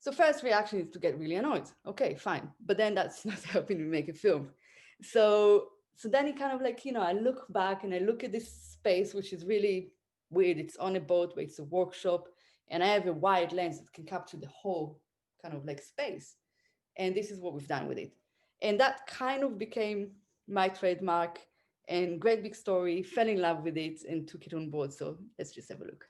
So first reaction is to get really annoyed. Okay, fine. But then that's not helping me make a film. So then it kind of like, you know, I look back and I look at this space, which is really weird. It's on a boat, but it's a workshop. And I have a wide lens that can capture the whole kind of like space. And this is what we've done with it. And that kind of became my trademark, and great big story, fell in love with it and took it on board. So let's just have a look.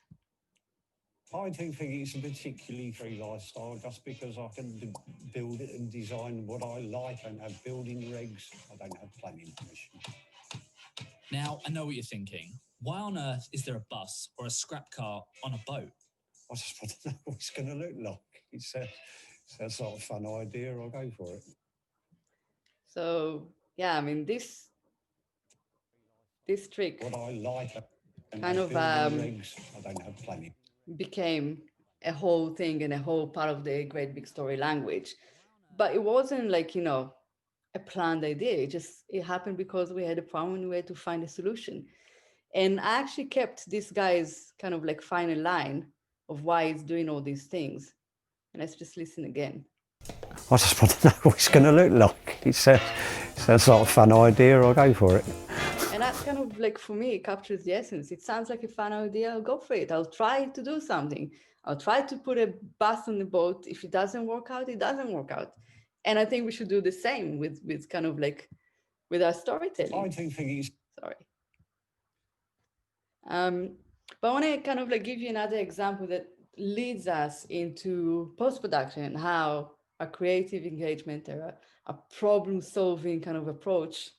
I do think it's a particularly free lifestyle just because I can build it and design what I like. I don't have building regs, I don't have planning permission. Now, I know what you're thinking. Why on earth is there a bus or a scrap car on a boat? I just want to know what it's going to look like. It sounds like a fun idea, I'll go for it. So, yeah, I mean, this trick What I like, kind of regs, I don't have planning. became a whole thing and a whole part of the Great Big Story language. But it wasn't like, you know, a planned idea. It happened because we had a problem and we had to find a solution. And I actually kept this guy's kind of like final line of why he's doing all these things. And let's just listen again. I just want to know what it's going to look like. It sounds like a fun idea, I'll go for it. And that kind of like, for me, captures the essence. It sounds like a fun idea, I'll go for it. I'll try to do something. I'll try to put a bus on the boat. If it doesn't work out, it doesn't work out. And I think we should do the same with kind of like, with our storytelling. I do think it's... Sorry. But I want to kind of like give you another example that leads us into post-production and how a creative engagement or a problem-solving kind of approach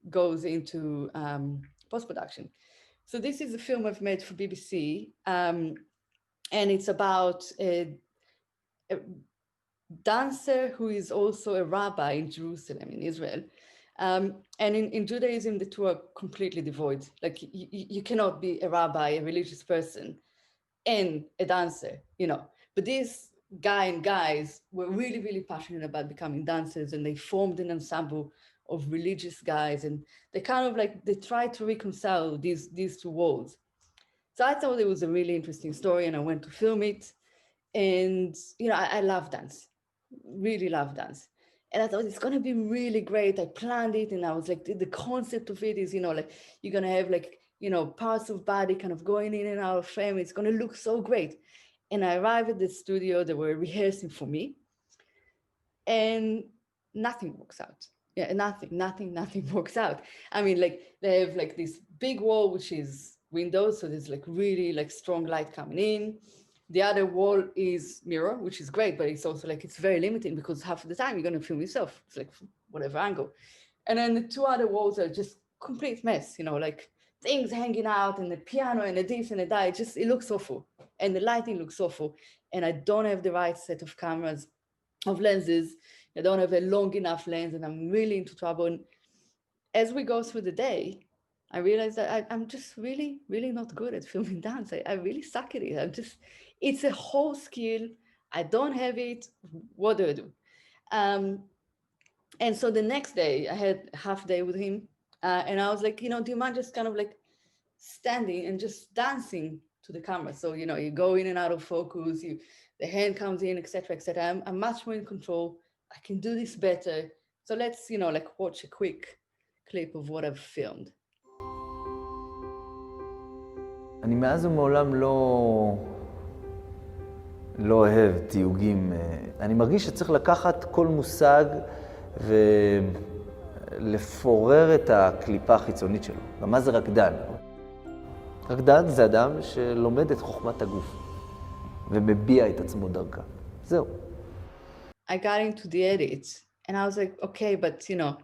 goes into post-production. So this is a film I've made for BBC, and it's about a dancer who is also a rabbi in Jerusalem, in Israel. And in Judaism, the two are completely devoid. Like you cannot be a rabbi, a religious person, and a dancer, you know. But these guy and guys were really, really passionate about becoming dancers, and they formed an ensemble of religious guys, and they kind of like, they tried to reconcile these two worlds. So I thought it was a really interesting story, and I went to film it. And, you know, I love dance, really love dance. And I thought it's going to be really great. I planned it, and I was like, the concept of it is, you know, like you're going to have like, you know, parts of body kind of going in and out of frame. It's going to look so great. And I arrived at the studio, they were rehearsing for me, and nothing works out. Yeah, nothing works out. I mean, like they have like this big wall, which is windows. So there's like really like strong light coming in. The other wall is mirror, which is great, but it's also like, it's very limiting because half of the time you're going to film yourself. It's like whatever angle. And then the two other walls are just complete mess, you know, like things hanging out and the piano and the this and the that. It looks awful. And the lighting looks awful. And I don't have the right set of cameras, of lenses. I don't have a long enough lens, and I'm really into trouble. And as we go through the day, I realized that I'm just really, really not good at filming dance. I really suck at it. It's a whole skill. I don't have it. What do I do? And so the next day, I had a half day with him. And I was like, you know, do you mind just kind of like standing and just dancing to the camera? So, you know, you go in and out of focus, the hand comes in, etc., etc. I'm much more in control. I can do this better. So let's, you know, like watch a quick clip of what I've filmed. אני מאז ומעולם לא אוהב תיוגים. אני מרגיש שצריך לקחת כל מושג ולפורר את הקליפה החיצונית שלו. ומה זה רקדן? רקדן זה אדם שלומד את חוכמת הגוף ומביע את עצמו דרכה. זהו. I got into the edit and I was like, okay, but you know,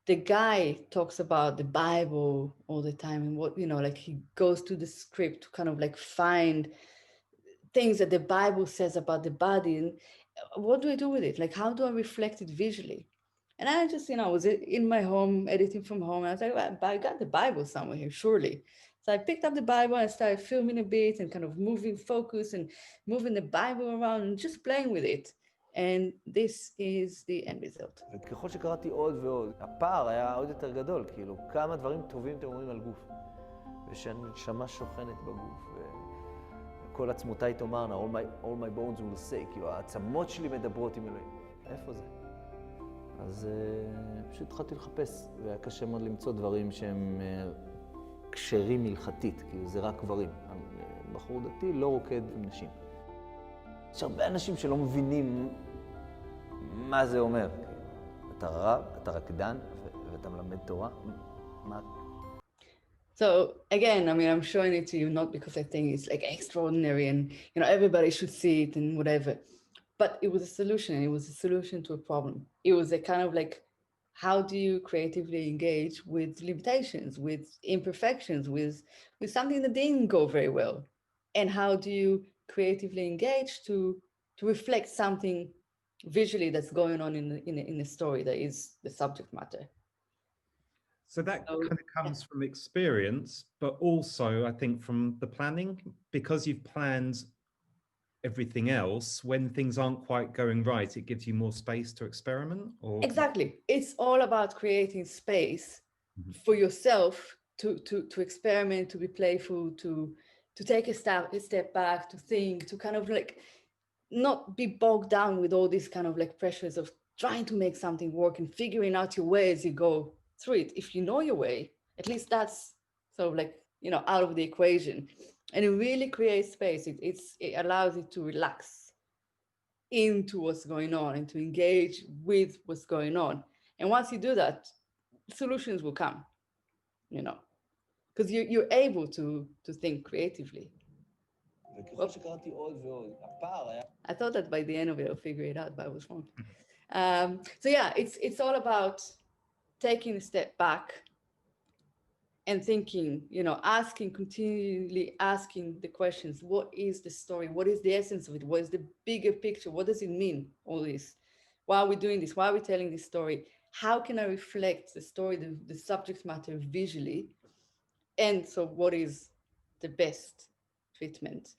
the guy talks about the Bible all the time, and what, you know, like he goes to the script to kind of like find things that the Bible says about the body. And what do I do with it? Like, how do I reflect it visually? And I just, you know, I was in my home, editing from home. And I was like, well, I got the Bible somewhere here, surely. So I picked up the Bible and started filming a bit and kind of moving focus and moving the Bible around and just playing with it. And this is the end result. וככל שקראתי עוד ועוד, הפער היה עוד יותר גדול, כאילו כמה דברים טובים אתם אומרים על גוף. ושהנשמה שוכנת בגוף, וכל עצמותיי תאמרנה, all my bones will say, כאילו העצמות שלי מדברות עם אלוהים. איפה זה? אז פשוט התחלתי לחפש, והיה קשה מאוד למצוא דברים שהם כשרים הלכתית, כאילו זה רק גברים. בחור דתי לא רוקד עם נשים. יש הרבה אנשים שלא מבינים מה זה אומר. אתה רב, אתה רקדן, ואתה מלמד תורה. מה? So So again, I mean, I'm showing it to you not because I think it's like extraordinary and everybody should see it and whatever, but it was a solution. And it was a solution to a problem. It was a kind of like, how do you creatively engage with limitations, with imperfections, with something that didn't go very well, and how do you creatively engage to reflect something visually that's going on in the story that is the subject matter. So that kind of comes from experience, but also I think from the planning, because you've planned everything else, when things aren't quite going right, it gives you more space to experiment. Or exactly, it's all about creating space for yourself to experiment, to be playful, to take a step back, to think, to kind of like not be bogged down with all these kind of like pressures of trying to make something work and figuring out your way as you go through it. If you know your way, at least that's sort of like out of the equation, and it really creates space. It allows it to relax into what's going on and to engage with what's going on. And once you do that, solutions will come, because you're able to think creatively. I thought that by the end of it, I'll figure it out, but I was wrong. So yeah, it's all about taking a step back and thinking, continually asking the questions. What is the story? What is the essence of it? What is the bigger picture? What does it mean, all this? Why are we doing this? Why are we telling this story? How can I reflect the story, the subject matter visually? And so what is the best treatment?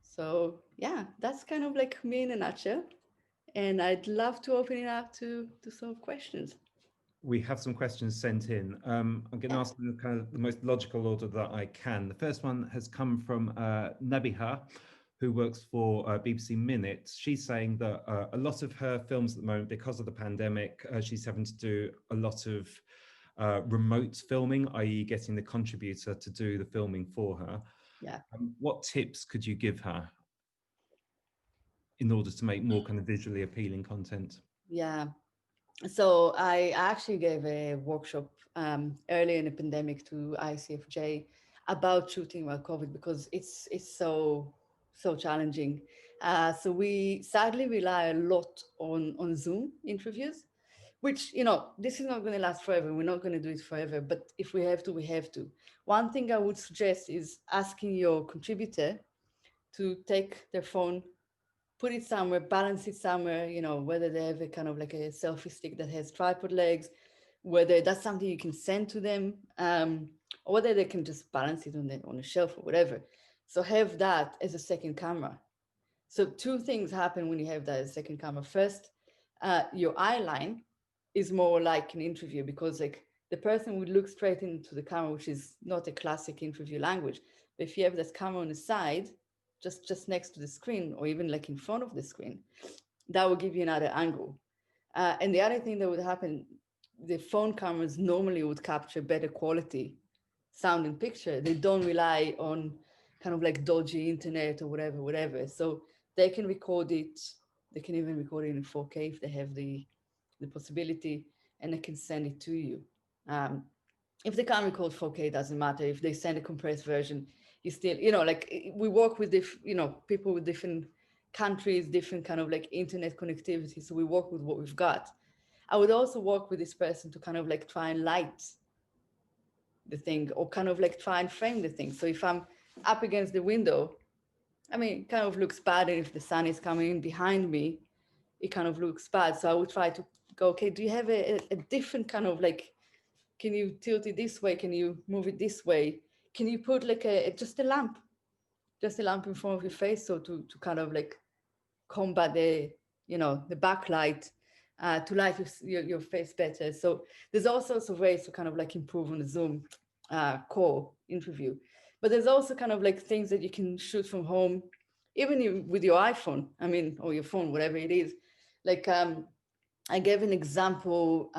So yeah, that's kind of like me in a nutshell. And I'd love to open it up to some questions. We have some questions sent in. I'm going to ask them in kind of the most logical order that I can. The first one has come from Nabiha, who works for BBC Minutes. She's saying that a lot of her films at the moment, because of the pandemic, she's having to do a lot of remote filming, i.e. getting the contributor to do the filming for her. Yeah. What tips could you give her in order to make more kind of visually appealing content? Yeah. So I actually gave a workshop early in the pandemic to ICFJ about shooting while COVID, because it's so challenging. So we sadly rely a lot on Zoom interviews, which, this is not going to last forever. We're not going to do it forever, but if we have to, we have to. One thing I would suggest is asking your contributor to take their phone, put it somewhere, balance it somewhere, whether they have a kind of like a selfie stick that has tripod legs, whether that's something you can send to them, or whether they can just balance it on a shelf or whatever. So have that as a second camera. So two things happen when you have that as a second camera. First, your eye line is more like an interview, because like the person would look straight into the camera, which is not a classic interview language. But if you have this camera on the side, just next to the screen, or even like in front of the screen, that will give you another angle. And the other thing that would happen, the phone cameras normally would capture better quality sound and picture. They don't rely on kind of like dodgy internet or whatever. So they can record it. They can even record it in 4K if they have the possibility, and they can send it to you. If they can't record 4K, it doesn't matter. If they send a compressed version, you still, like we work with people with different countries, different kind of like internet connectivity. So we work with what we've got. I would also work with this person to kind of like try and light the thing, or kind of like try and frame the thing. So if I'm up against the window, I mean, it kind of looks bad. And if the sun is coming in behind me, it kind of looks bad. So I would try to go, okay, do you have a different kind of like, can you tilt it this way? Can you move it this way? Can you put like just a lamp in front of your face? So to kind of like combat the backlight, to light your face better. So there's all sorts of ways to kind of like improve on the Zoom call interview. But there's also kind of like things that you can shoot from home, even with your iPhone, or your phone, whatever it is. Like I gave an example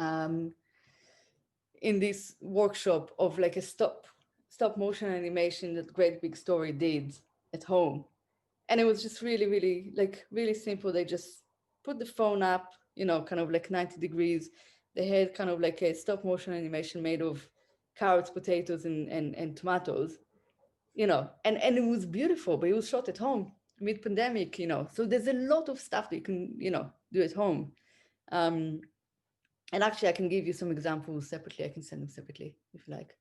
in this workshop of like a stop motion animation that Great Big Story did at home. And it was just really, really, like really simple. They just put the phone up, kind of like 90 degrees. They had kind of like a stop motion animation made of carrots, potatoes, and tomatoes, and it was beautiful, but it was shot at home mid-pandemic, So there's a lot of stuff that you can, do at home. And actually, I can give you some examples separately. I can send them separately if you like.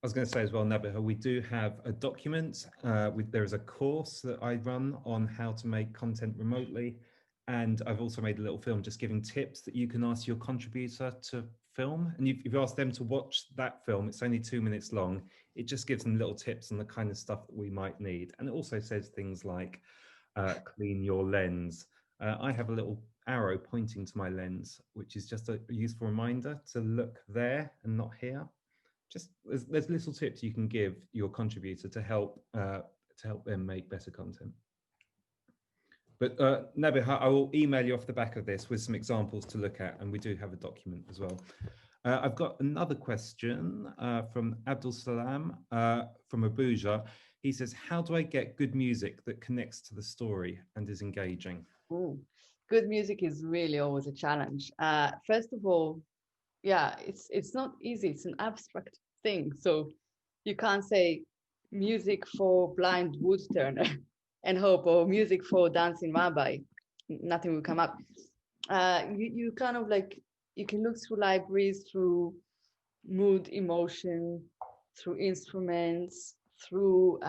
I was going to say as well, Nabiha, we do have a document. There is a course that I run on how to make content remotely. And I've also made a little film just giving tips that you can ask your contributor to film. And you've asked them to watch that film. It's only 2 minutes long. It just gives them little tips on the kind of stuff that we might need. And it also says things like clean your lens. I have a little arrow pointing to my lens, which is just a useful reminder to look there and not here. Just there's little tips you can give your contributor to help them make better content. But Nabiha, I will email you off the back of this with some examples to look at, and we do have a document as well. I've got another question from Abdul Salam from Abuja. He says, how do I get good music that connects to the story and is engaging? Ooh, good music is really always a challenge. First of all, yeah, it's not easy. It's an abstract thing. So you can't say music for blind wood turner and hope, or music for dancing rabbi. Nothing will come up. You kind of like, you can look through libraries, through mood, emotion, through instruments, through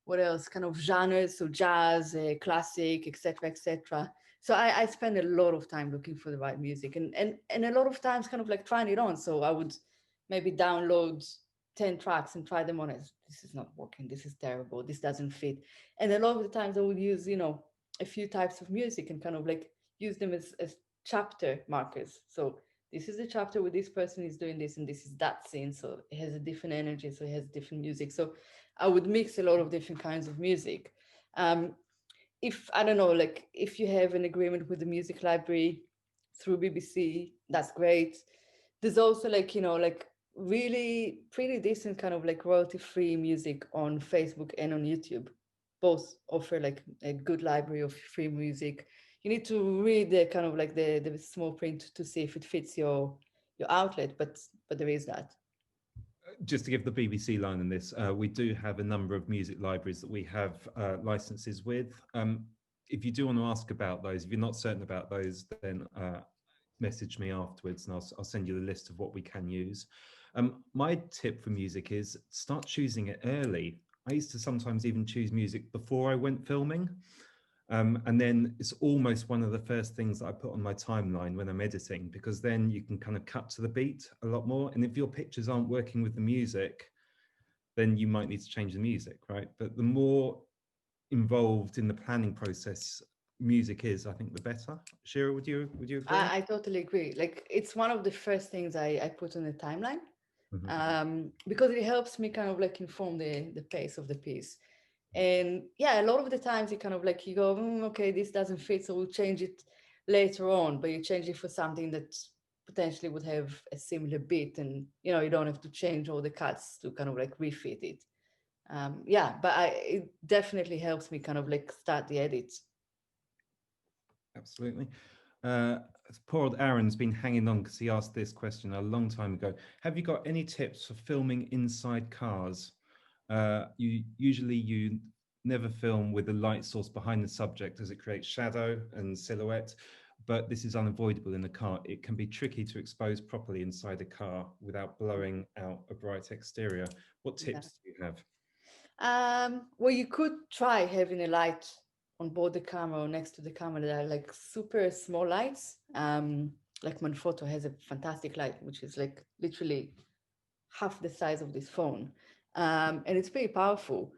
what else, kind of genres, so jazz, classic, etc., etc. So I spend a lot of time looking for the right music, and a lot of times kind of like trying it on. So I would maybe download 10 tracks and try them on as this is not working, this is terrible, this doesn't fit. And a lot of the times I would use, a few types of music and kind of like use them as chapter markers. So this is the chapter where this person is doing this and this is that scene. So it has a different energy, so it has different music. So I would mix a lot of different kinds of music. If, I don't know, like if you have an agreement with the music library through BBC, that's great. There's also like, like really pretty decent kind of like royalty-free music on Facebook and on YouTube. Both offer like a good library of free music. You need to read the kind of like the small print to see if it fits your outlet, but there is that. Just to give the BBC line on this, we do have a number of music libraries that we have licenses with. If you do want to ask about those, if you're not certain about those, then message me afterwards and I'll send you the list of what we can use. My tip for music is start choosing it early. I used to sometimes even choose music before I went filming. And then it's almost one of the first things that I put on my timeline when I'm editing, because then you can kind of cut to the beat a lot more. And if your pictures aren't working with the music, then you might need to change the music, right? But the more involved in the planning process music is, I think the better. Shira, would you agree? I totally agree. Like it's one of the first things I put on the timeline, because it helps me kind of like inform the pace of the piece. And yeah, a lot of the times you kind of like, you go, okay, this doesn't fit, so we'll change it later on, but you change it for something that potentially would have a similar beat, and you don't have to change all the cuts to kind of like refit it. Yeah, but it definitely helps me kind of like start the edits. Absolutely. Poor old Aaron's been hanging on because he asked this question a long time ago. Have you got any tips for filming inside cars? You never film with a light source behind the subject as it creates shadow and silhouette, but this is unavoidable in a car. It can be tricky to expose properly inside a car without blowing out a bright exterior. What tips do you have? Well, you could try having a light on board the camera or next to the camera that are like super small lights. Like Manfrotto has a fantastic light, which is like literally half the size of this phone. And it's pretty powerful.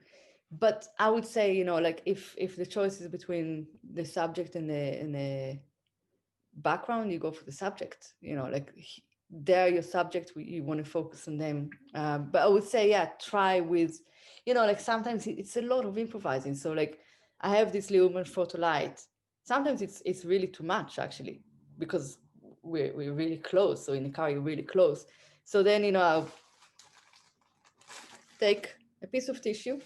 But I would say, like if the choice is between the subject and the background, you go for the subject, like they're your subject, you want to focus on them. But I would say, yeah, try with, like sometimes it's a lot of improvising. So like I have this little Manfrotto light. Sometimes it's really too much actually, because we're really close. So in the car, you're really close. So then, I'll take a piece of tissue,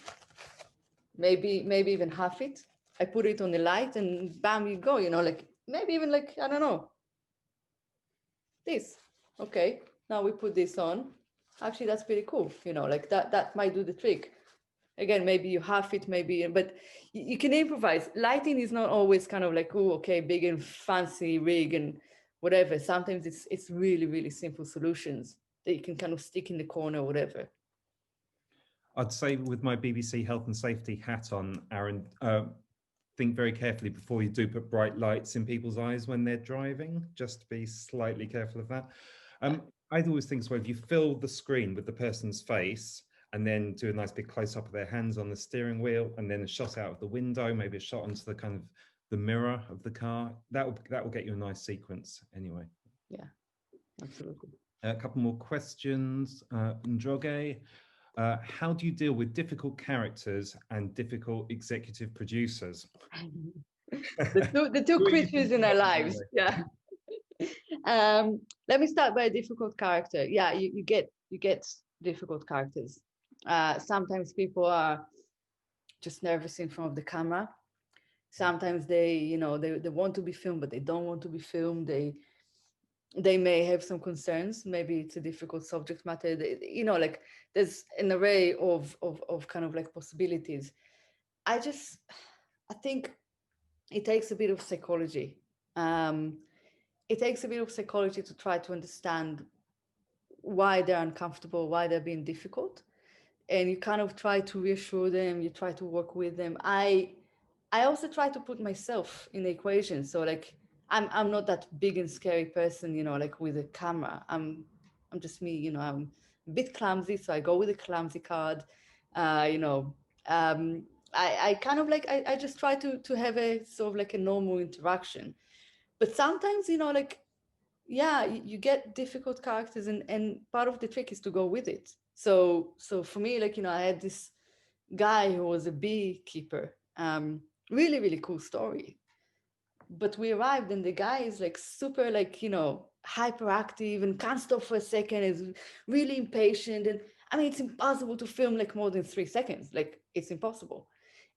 maybe even half it. I put it on the light and bam, you go, like maybe even like, I don't know, this. Okay, now we put this on. Actually, that's pretty cool. Like that might do the trick. Again, maybe you half it, maybe, but you can improvise. Lighting is not always kind of like, oh, okay, big and fancy rig and whatever. Sometimes it's really, really simple solutions that you can kind of stick in the corner or whatever. I'd say with my BBC health and safety hat on, Aaron, think very carefully before you do put bright lights in people's eyes when they're driving. Just be slightly careful of that. I'd always think, well, if you fill the screen with the person's face and then do a nice big close up of their hands on the steering wheel, and then a shot out of the window, maybe a shot onto the kind of the mirror of the car, that will get you a nice sequence anyway. Yeah, absolutely. A couple more questions. Ndroge, how do you deal with difficult characters and difficult executive producers? the two creatures in our lives. Yeah. Let me start by a difficult character. Yeah, you get difficult characters. Sometimes people are just nervous in front of the camera. Sometimes they want to be filmed, but they don't want to be filmed. They may have some concerns. Maybe it's a difficult subject matter. Like there's an array of kind of like possibilities. I think it takes a bit of psychology. It takes a bit of psychology to try to understand why they're uncomfortable, why they're being difficult. And you kind of try to reassure them, you try to work with them. I also try to put myself in the equation. So like, I'm not that big and scary person, like with a camera. I'm just me, I'm a bit clumsy. So I go with a clumsy card, I kind of like, I just try to have a sort of like a normal interaction. But sometimes, like, yeah, you get difficult characters and part of the trick is to go with it. So for me, like, I had this guy who was a beekeeper, really, really cool story. But we arrived and the guy is like super, like, hyperactive and can't stop for a second, is really impatient. And I mean, it's impossible to film like more than 3 seconds. Like, it's impossible.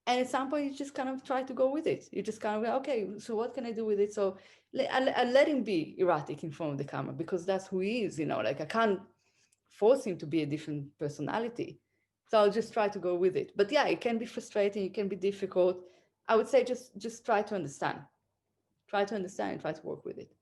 And at some point, you just kind of try to go with it. You just kind of go, okay, so what can I do with it? So I let him be erratic in front of the camera because that's who he is, like I can't force him to be a different personality. So I'll just try to go with it. But yeah, it can be frustrating. It can be difficult. I would say just try to understand. Try to understand and try to work with it.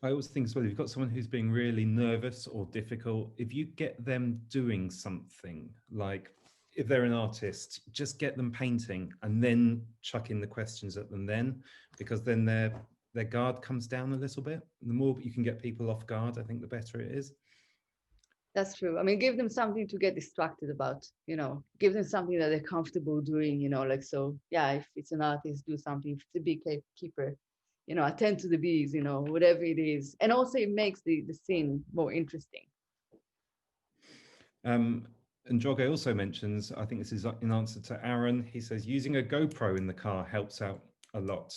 I always think as well, if you've got someone who's being really nervous or difficult, if you get them doing something, like if they're an artist, just get them painting and then chuck in the questions at them then, because then their guard comes down a little bit. The more you can get people off guard, I think the better it is. That's true. I mean, give them something to get distracted about, give them something that they're comfortable doing, like, so yeah, if it's an artist, do something. If it's a beekeeper, attend to the bees, whatever it is. And also it makes the scene more interesting. And Drogo also mentions, I think this is in answer to Aaron, he says, using a GoPro in the car helps out a lot.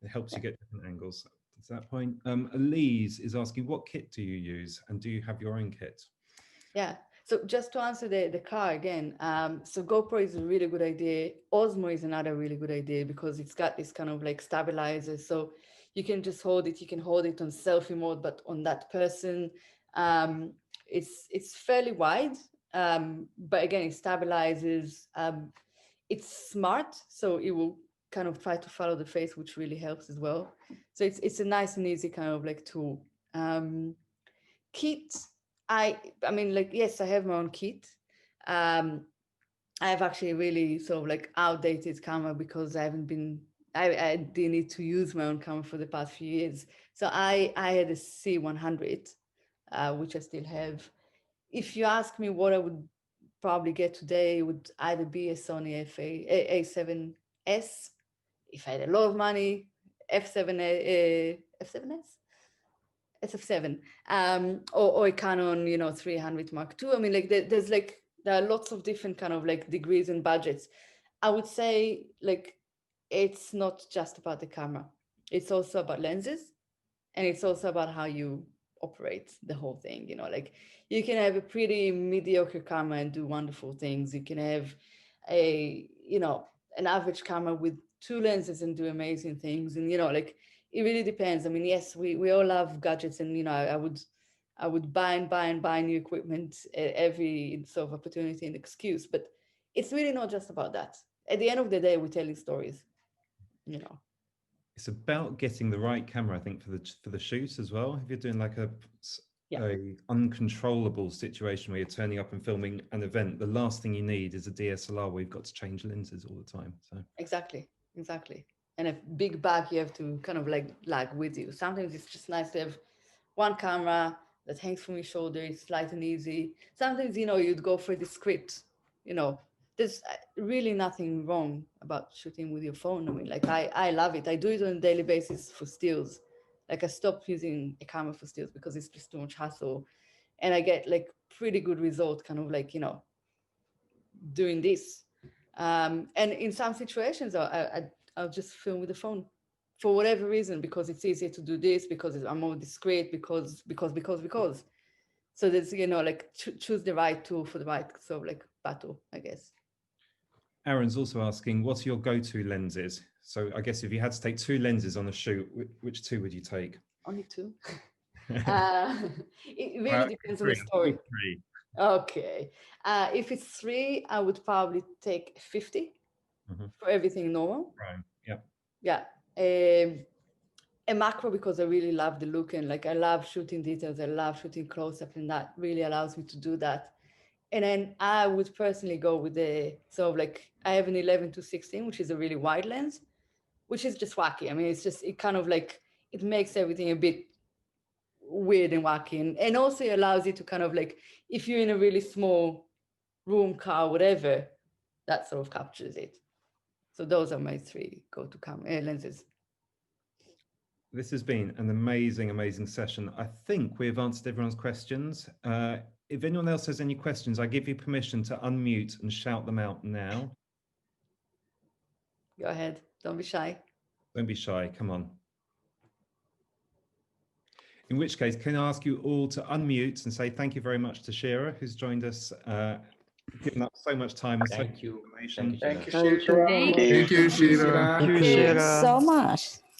It helps you get different angles. To that point, Elise is asking, what kit do you use? And do you have your own kit? Yeah. So just to answer the car again, so GoPro is a really good idea. Osmo is another really good idea because it's got this kind of like stabilizer. So you can just hold it. You can hold it on selfie mode, but on that person. It's fairly wide, but again, it stabilizes. It's smart, so it will kind of try to follow the face, which really helps as well. So it's a nice and easy kind of like tool. Kit. I mean, like, yes, I have my own kit. I have actually really sort of like outdated camera because I didn't need to use my own camera for the past few years. So I had a C100, which I still have. If you ask me what I would probably get today, it would either be a Sony A7S, if I had a lot of money, F7S? SF7, or a Canon, 300 Mark II. I mean, like there are lots of different kind of like degrees and budgets. I would say like it's not just about the camera. It's also about lenses, and it's also about how you operate the whole thing. Like you can have a pretty mediocre camera and do wonderful things. You can have an average camera with 2 lenses and do amazing things. And like, it really depends. I mean, yes, we all love gadgets, and I I would buy new equipment at every sort of opportunity and excuse. But it's really not just about that. At the end of the day, we're telling stories, you know. It's about getting the right camera, I think, for the shoot as well. If you're doing like a uncontrollable situation where you're turning up and filming an event, the last thing you need is a DSLR where you've got to change lenses all the time. So exactly. And a big bag you have to kind of like with you. Sometimes it's just nice to have one camera that hangs from your shoulder. It's light and easy. Sometimes, you know, you'd go for the script, you know. There's really nothing wrong about shooting with your phone. I mean, like I love it. I do it on a daily basis for stills. Like I stopped using a camera for stills because it's just too much hassle. And I get like pretty good result kind of like, you know, doing this. And in some situations, I'll just film with the phone for whatever reason, because it's easier to do this, because I'm more discreet, because. So there's, you know, like choose the right tool for the right sort of like battle, I guess. Aaron's also asking, what are your go-to lenses? So I guess if you had to take 2 lenses on a shoot, which 2 would you take? Only 2. It really depends on the story. 3. Okay. If it's 3, I would probably take 50 for everything normal. Right. Yeah. Yeah. A macro, because I really love the look, and like I love shooting details. I love shooting close-up, and that really allows me to do that. And then I would personally go with the sort of like, I have an 11-16, which is a really wide lens, which is just wacky. I mean, it's just, it kind of like, it makes everything a bit weird and wacky. And also it allows you to kind of like, if you're in a really small room, car, whatever, that sort of captures it. So those are my 3 go-to lenses. This has been an amazing, amazing session. I think we've answered everyone's questions. If anyone else has any questions, I give you permission to unmute and shout them out now. Go ahead. Don't be shy. Don't be shy. Come on. In which case, can I ask you all to unmute and say thank you very much to Shira, who's joined us, given up so much time and so much information. Thank you, Shira. Thank you, Shira. Thank you so much.